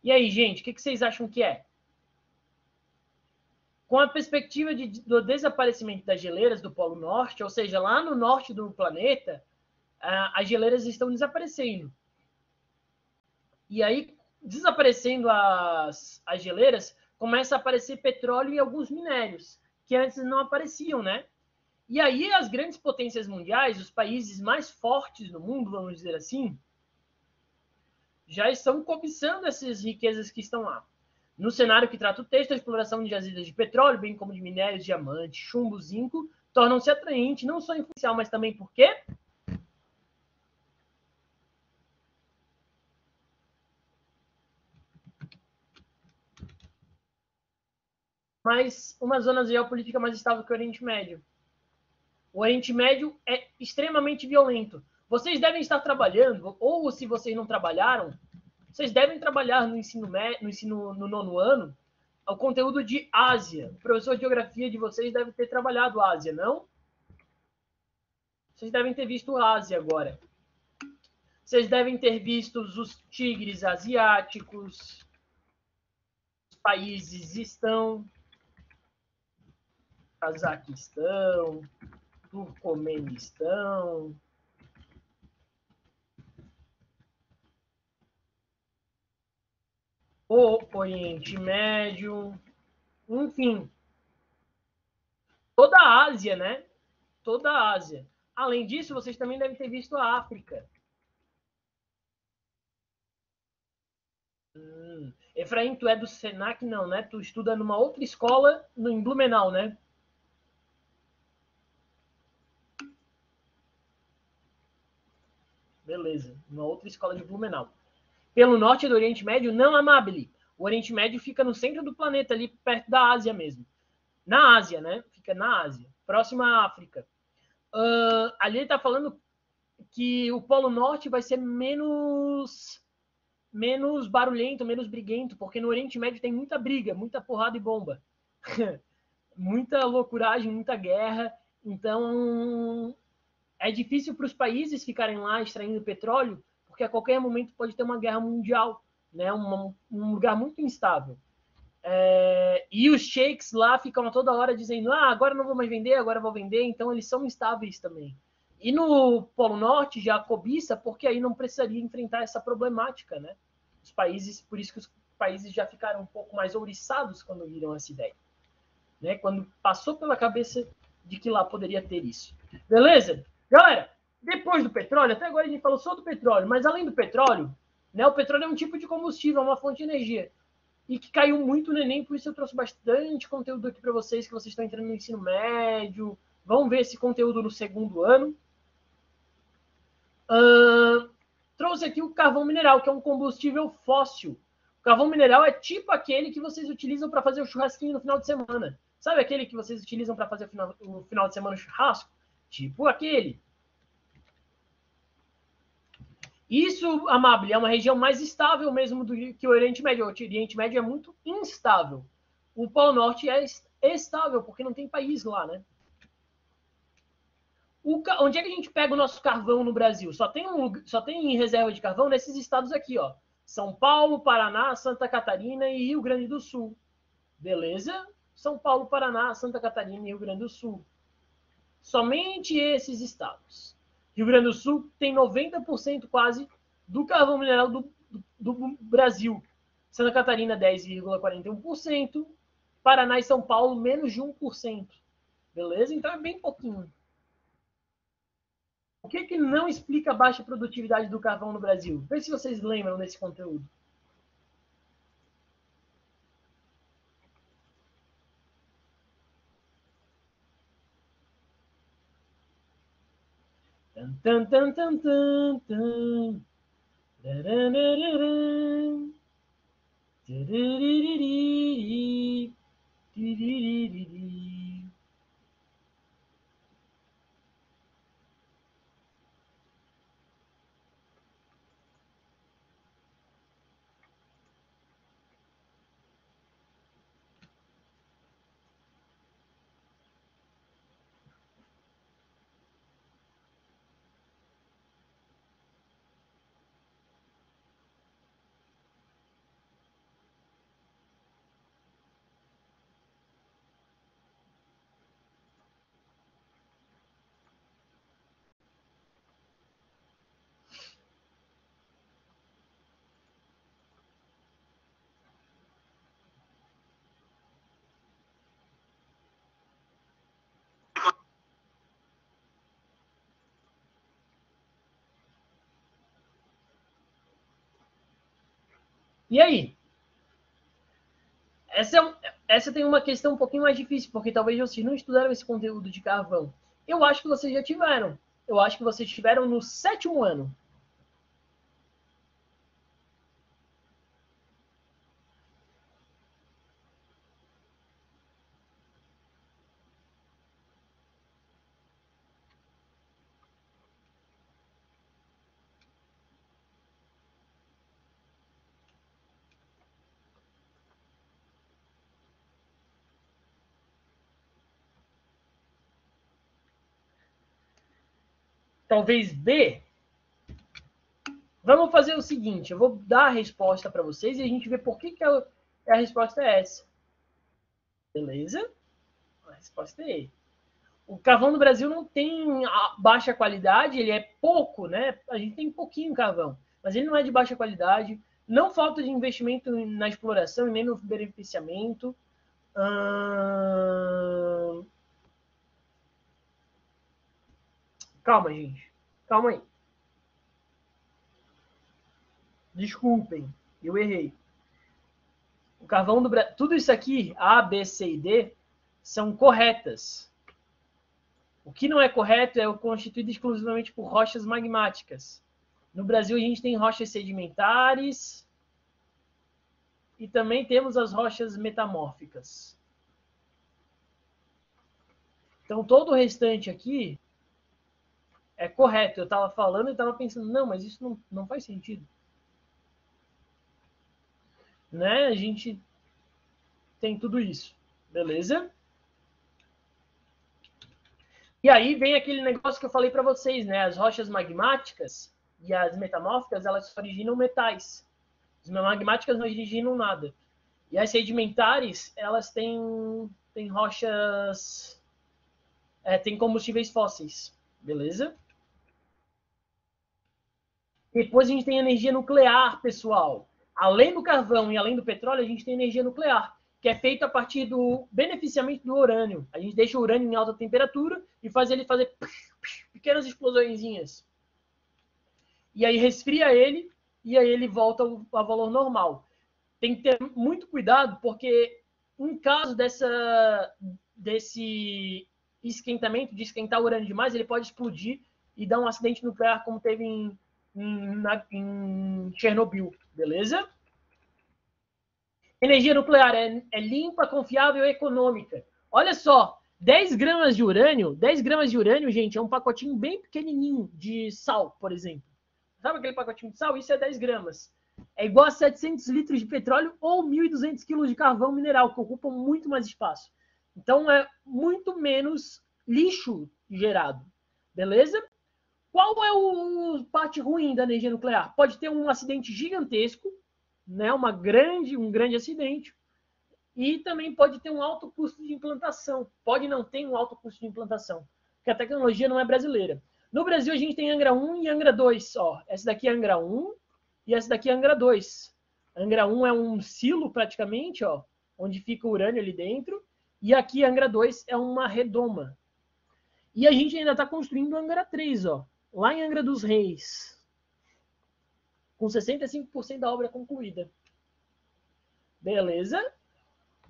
E aí, gente, o que vocês acham que é? Com a perspectiva do desaparecimento das geleiras do Polo Norte, ou seja, lá no norte do planeta, as geleiras estão desaparecendo. E aí, desaparecendo as geleiras, começa a aparecer petróleo e alguns minérios, que antes não apareciam, né? E aí as grandes potências mundiais, os países mais fortes do mundo, vamos dizer assim, já estão cobiçando essas riquezas que estão lá. No cenário que trata o texto, a exploração de jazidas de petróleo, bem como de minérios, diamante, chumbo, zinco, tornam-se atraentes, não só em potencial, mas também por quê? Mas uma zona geopolítica mais estável que o Oriente Médio. O Oriente Médio é extremamente violento. Vocês devem estar trabalhando, ou se vocês não trabalharam, vocês devem trabalhar no ensino no nono ano, o conteúdo de Ásia. O professor de geografia de vocês deve ter trabalhado Ásia, não? Vocês devem ter visto Ásia agora. Vocês devem ter visto os tigres asiáticos. Os países estão... Cazaquistão, Turcomenistão, o Oriente Médio, enfim, toda a Ásia, né? Toda a Ásia. Além disso, vocês também devem ter visto a África. Efraim, tu é do Senac? Não, né? Tu estuda numa outra escola em Blumenau, né? Beleza, uma outra escola de Blumenau. Pelo norte do Oriente Médio, não, Amabile. O Oriente Médio fica no centro do planeta, ali perto da Ásia mesmo. Na Ásia, né? Fica na Ásia, próxima à África. Ali ele está falando que o Polo Norte vai ser menos barulhento, menos briguento, porque no Oriente Médio tem muita briga, muita porrada e bomba. Muita loucuragem, muita guerra. Então, é difícil para os países ficarem lá extraindo petróleo, porque a qualquer momento pode ter uma guerra mundial, né? Um lugar muito instável. E os sheiks lá ficam a toda hora dizendo agora não vou mais vender, agora vou vender, então eles são instáveis também. E no Polo Norte já cobiça, porque aí não precisaria enfrentar essa problemática, né? Os países, por isso que os países já ficaram um pouco mais ouriçados quando viram essa ideia, né? Quando passou pela cabeça de que lá poderia ter isso. Beleza? Galera, depois do petróleo, até agora a gente falou só do petróleo, mas além do petróleo, né, o petróleo é um tipo de combustível, é uma fonte de energia, e que caiu muito no Enem, por isso eu trouxe bastante conteúdo aqui para vocês, que vocês estão entrando no ensino médio, vão ver esse conteúdo no segundo ano. Trouxe aqui o carvão mineral, que é um combustível fóssil. O carvão mineral é tipo aquele que vocês utilizam para fazer o churrasquinho no final de semana. Sabe aquele que vocês utilizam para fazer o final de semana churrasco? Tipo aquele. Isso, Amable, é uma região mais estável mesmo do que o Oriente Médio. O Oriente Médio é muito instável. O Polo Norte é estável, porque não tem país lá, né? Onde é que a gente pega o nosso carvão no Brasil? Só tem reserva de carvão nesses estados aqui, ó. São Paulo, Paraná, Santa Catarina e Rio Grande do Sul. Beleza? São Paulo, Paraná, Santa Catarina e Rio Grande do Sul. Somente esses estados. Rio Grande do Sul tem 90% quase do carvão mineral do Brasil. Santa Catarina, 10,41%. Paraná e São Paulo, menos de 1%. Beleza? Então é bem pouquinho. O que não explica a baixa produtividade do carvão no Brasil? Vê se vocês lembram desse conteúdo. Tan, tan, tan, tan, tan. E aí? Essa tem uma questão um pouquinho mais difícil, porque talvez vocês não estudaram esse conteúdo de carvão. Eu acho que vocês já tiveram. Eu acho que vocês tiveram no 7º ano. Talvez B. Vamos fazer o seguinte, eu vou dar a resposta para vocês e a gente vê por que a resposta é essa. Beleza? A resposta é E. O carvão no Brasil não tem baixa qualidade, ele é pouco, né? A gente tem pouquinho carvão, mas ele não é de baixa qualidade, não falta de investimento na exploração e nem no beneficiamento. Calma, gente. Calma aí. Desculpem, eu errei. O carvão do Brasil... Tudo isso aqui, A, B, C e D, são corretas. O que não é correto é o constituído exclusivamente por rochas magmáticas. No Brasil, a gente tem rochas sedimentares e também temos as rochas metamórficas. Então, todo o restante aqui é correto. Eu estava falando e estava pensando, não, mas isso não faz sentido. Né? A gente tem tudo isso. Beleza? E aí vem aquele negócio que eu falei para vocês, né? As rochas magmáticas e as metamórficas, elas originam metais. As magmáticas não originam nada. E as sedimentares, elas têm rochas... têm combustíveis fósseis. Beleza? Depois a gente tem energia nuclear, pessoal. Além do carvão e além do petróleo, a gente tem energia nuclear, que é feita a partir do beneficiamento do urânio. A gente deixa o urânio em alta temperatura e faz ele fazer pequenas explosõezinhas. E aí resfria ele e aí ele volta ao valor normal. Tem que ter muito cuidado, porque em caso desse esquentamento, de esquentar o urânio demais, ele pode explodir e dar um acidente nuclear, como teve em Chernobyl, beleza? Energia nuclear é limpa, confiável e econômica. Olha só, 10 gramas de urânio, gente, é um pacotinho bem pequenininho de sal, por exemplo. Sabe aquele pacotinho de sal? Isso é 10 gramas. É igual a 700 litros de petróleo ou 1.200 quilos de carvão mineral, que ocupam muito mais espaço. Então, é muito menos lixo gerado, beleza? Qual é a parte ruim da energia nuclear? Pode ter um acidente gigantesco, né? um grande acidente, e também pode ter um alto custo de implantação. Pode não ter um alto custo de implantação, porque a tecnologia não é brasileira. No Brasil, a gente tem Angra 1 e Angra 2. Ó. Essa daqui é Angra 1 e essa daqui é Angra 2. Angra 1 é um silo, praticamente, ó, onde fica o urânio ali dentro. E aqui, Angra 2 é uma redoma. E a gente ainda está construindo Angra 3, ó, lá em Angra dos Reis, com 65% da obra concluída. Beleza?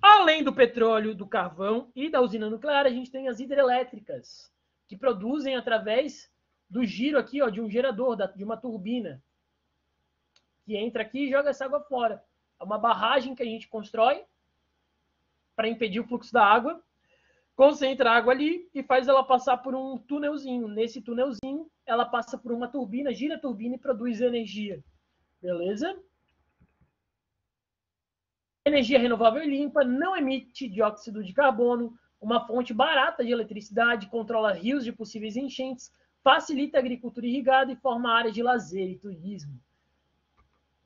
Além do petróleo, do carvão e da usina nuclear, a gente tem as hidrelétricas, que produzem através do giro aqui, ó, de um gerador, de uma turbina, que entra aqui e joga essa água fora. É uma barragem que a gente constrói para impedir o fluxo da água, concentra a água ali e faz ela passar por um túnelzinho. Nesse túnelzinho, ela passa por uma turbina, gira a turbina e produz energia. Beleza? Energia renovável e limpa, não emite dióxido de carbono, uma fonte barata de eletricidade, controla rios de possíveis enchentes, facilita a agricultura irrigada e forma áreas de lazer e turismo.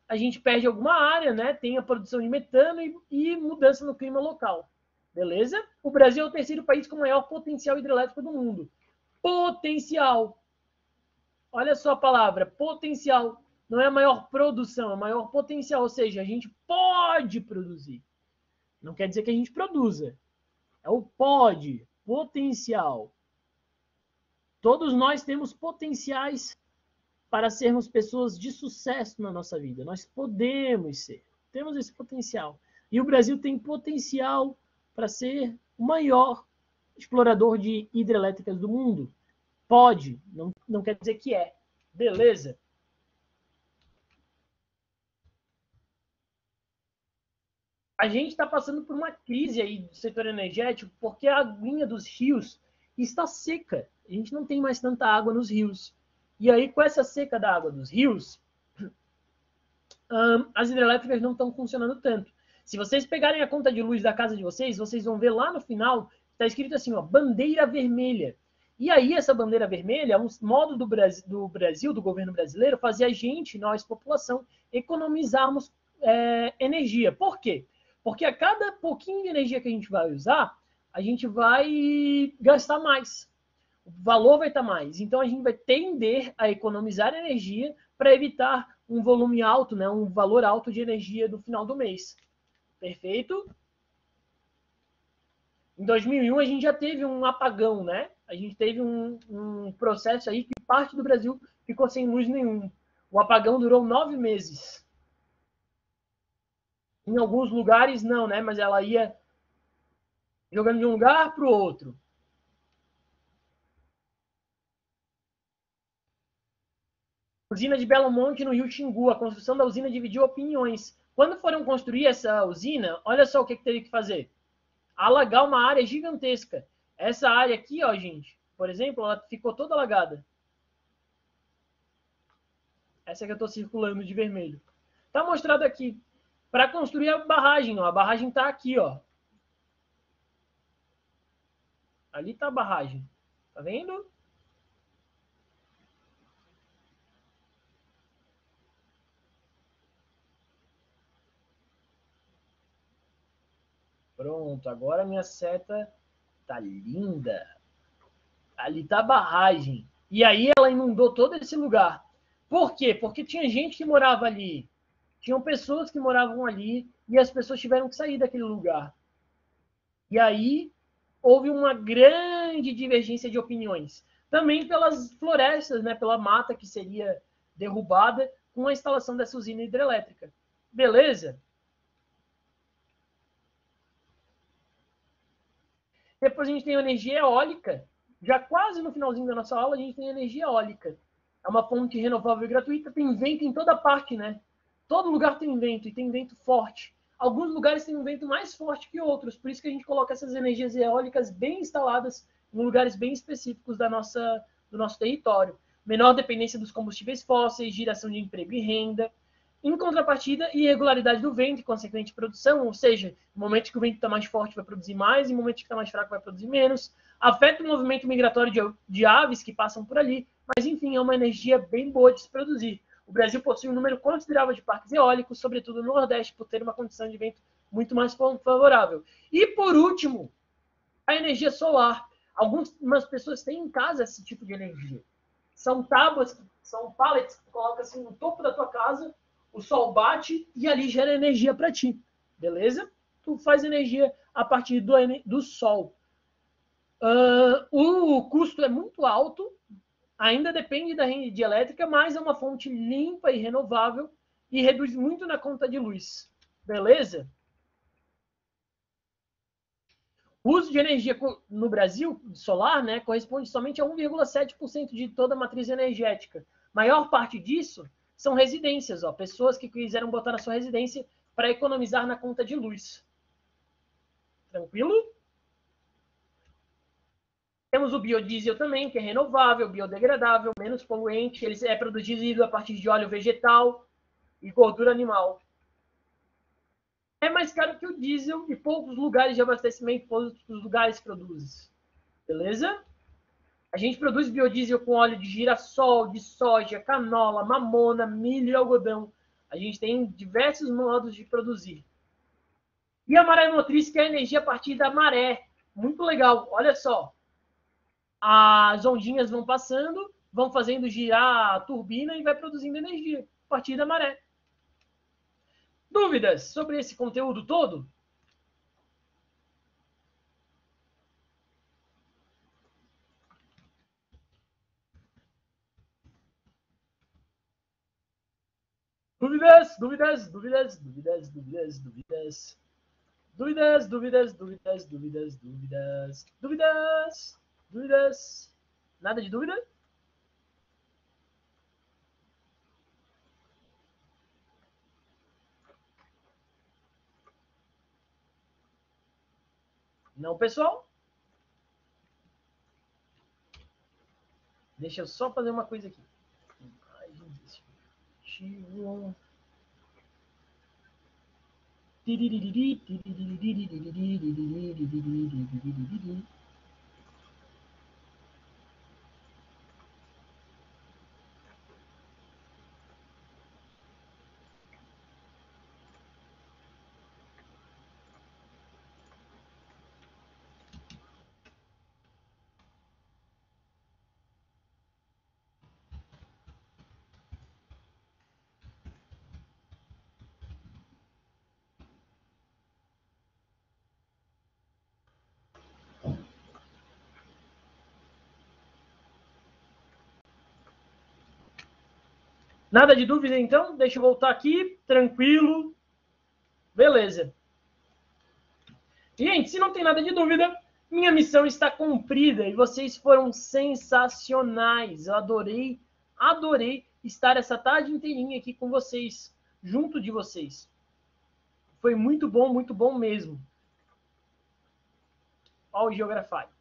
A gente perde alguma área, né? Tem a produção de metano e mudança no clima local. Beleza? O Brasil é o terceiro país com maior potencial hidrelétrico do mundo. Potencial. Olha só a palavra, potencial. Não é a maior produção, é a maior potencial. Ou seja, a gente pode produzir. Não quer dizer que a gente produza. É o pode, potencial. Todos nós temos potenciais para sermos pessoas de sucesso na nossa vida. Nós podemos ser. Temos esse potencial. E o Brasil tem potencial para ser o maior explorador de hidrelétricas do mundo. Pode, não quer dizer que é. Beleza? A gente está passando por uma crise aí do setor energético porque a aguinha dos rios está seca. A gente não tem mais tanta água nos rios. E aí, com essa seca da água dos rios, as hidrelétricas não estão funcionando tanto. Se vocês pegarem a conta de luz da casa de vocês, vocês vão ver lá no final, está escrito assim, ó, bandeira vermelha. E aí, essa bandeira vermelha é um modo do Brasil, do governo brasileiro, fazer a gente, nós, população, economizarmos energia. Por quê? Porque a cada pouquinho de energia que a gente vai usar, a gente vai gastar mais. O valor vai estar mais. Então, a gente vai tender a economizar energia para evitar um volume alto, né, um valor alto de energia no final do mês. Perfeito? Em 2001, a gente já teve um apagão, né? A gente teve um processo aí que parte do Brasil ficou sem luz nenhum. O apagão durou 9 meses. Em alguns lugares, não, né? Mas ela ia jogando de um lugar para o outro. Usina de Belo Monte, no Rio Xingu. A construção da usina dividiu opiniões. Quando foram construir essa usina, olha só o que teve que fazer. Alagar uma área gigantesca. Essa área aqui, ó, gente, por exemplo, ela ficou toda alagada. Essa que eu estou circulando de vermelho. Está mostrado aqui. Para construir a barragem, ó. A barragem está aqui, ó. Ali está a barragem. Tá vendo? Pronto, agora a minha seta tá linda. Ali tá a barragem. E aí ela inundou todo esse lugar. Por quê? Porque tinha gente que morava ali. Tinham pessoas que moravam ali e as pessoas tiveram que sair daquele lugar. E aí houve uma grande divergência de opiniões. Também pelas florestas, né, pela mata que seria derrubada com a instalação dessa usina hidrelétrica. Beleza? Depois a gente tem a energia eólica. Já quase no finalzinho da nossa aula, a gente tem a energia eólica. É uma fonte renovável e gratuita. Tem vento em toda parte, né? Todo lugar tem vento, e tem vento forte. Alguns lugares têm um vento mais forte que outros, por isso que a gente coloca essas energias eólicas bem instaladas em lugares bem específicos do nosso território. Menor dependência dos combustíveis fósseis, geração de emprego e renda. Em contrapartida, irregularidade do vento e consequente produção, ou seja, no momento que o vento está mais forte vai produzir mais, e no momento que está mais fraco vai produzir menos. Afeta o movimento migratório de aves que passam por ali, mas enfim, é uma energia bem boa de se produzir. O Brasil possui um número considerável de parques eólicos, sobretudo no Nordeste, por ter uma condição de vento muito mais favorável. E, por último, a energia solar. Algumas pessoas têm em casa esse tipo de energia. São tábuas, são pallets que tu coloca assim no topo da tua casa, o sol bate e ali gera energia para ti. Beleza? Tu faz energia a partir do sol. O custo é muito alto, ainda depende da rede elétrica, mas é uma fonte limpa e renovável e reduz muito na conta de luz. Beleza? O uso de energia no Brasil, solar, né, corresponde somente a 1,7% de toda a matriz energética. Maior parte disso são residências, ó, pessoas que quiseram botar na sua residência para economizar na conta de luz. Tranquilo? Temos o biodiesel também, que é renovável, biodegradável, menos poluente. Ele é produzido a partir de óleo vegetal e gordura animal. É mais caro que o diesel e poucos lugares de abastecimento, poucos lugares produzem. Beleza? A gente produz biodiesel com óleo de girassol, de soja, canola, mamona, milho e algodão. A gente tem diversos modos de produzir. E a maremotriz, que é a energia a partir da maré. Muito legal. Olha só. As ondinhas vão passando, vão fazendo girar a turbina e vai produzindo energia a partir da maré. Dúvidas sobre esse conteúdo todo? Dúvidas, dúvidas, dúvidas, dúvidas, dúvidas, dúvidas. Dúvidas, dúvidas, dúvidas, dúvidas, dúvidas. Dúvidas, dúvidas. Nada de dúvida? Não, pessoal? Deixa eu só fazer uma coisa aqui. Nada de dúvida, então? Deixa eu voltar aqui, tranquilo. Beleza. Gente, se não tem nada de dúvida, minha missão está cumprida e vocês foram sensacionais. Eu adorei estar essa tarde inteirinha aqui com vocês, junto de vocês. Foi muito bom mesmo. Olha o Geografy.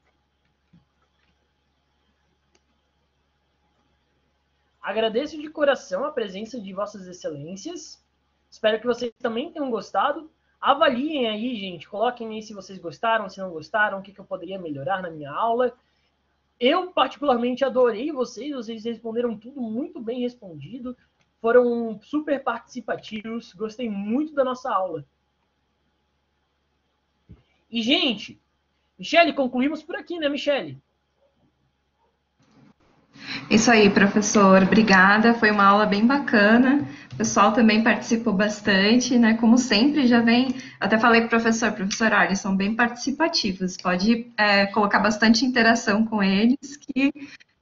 Agradeço de coração a presença de vossas excelências. Espero que vocês também tenham gostado. Avaliem aí, gente. Coloquem aí se vocês gostaram, se não gostaram, o que eu poderia melhorar na minha aula. Eu, particularmente, adorei vocês. Vocês responderam tudo muito bem respondido. Foram super participativos. Gostei muito da nossa aula. E, gente, Michele, concluímos por aqui, né, Michele?
Isso aí, professor. Obrigada. Foi uma aula bem bacana. O pessoal também participou bastante, né? Como sempre, já vem. Até falei com o professor, olha, eles são bem participativos. Pode colocar bastante interação com eles, que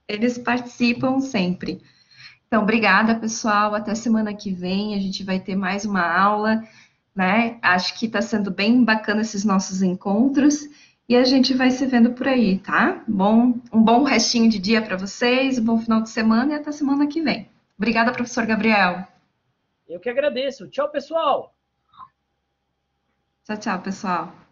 eles participam sempre. Então, obrigada, pessoal. Até semana que vem. A gente vai ter mais uma aula, né? Acho que está sendo bem bacana esses nossos encontros. E a gente vai se vendo por aí, tá? Um bom restinho de dia para vocês, um bom final de semana e até semana que vem. Obrigada, professor Gabriel.
Eu que agradeço. Tchau, pessoal!
Tchau, tchau, pessoal.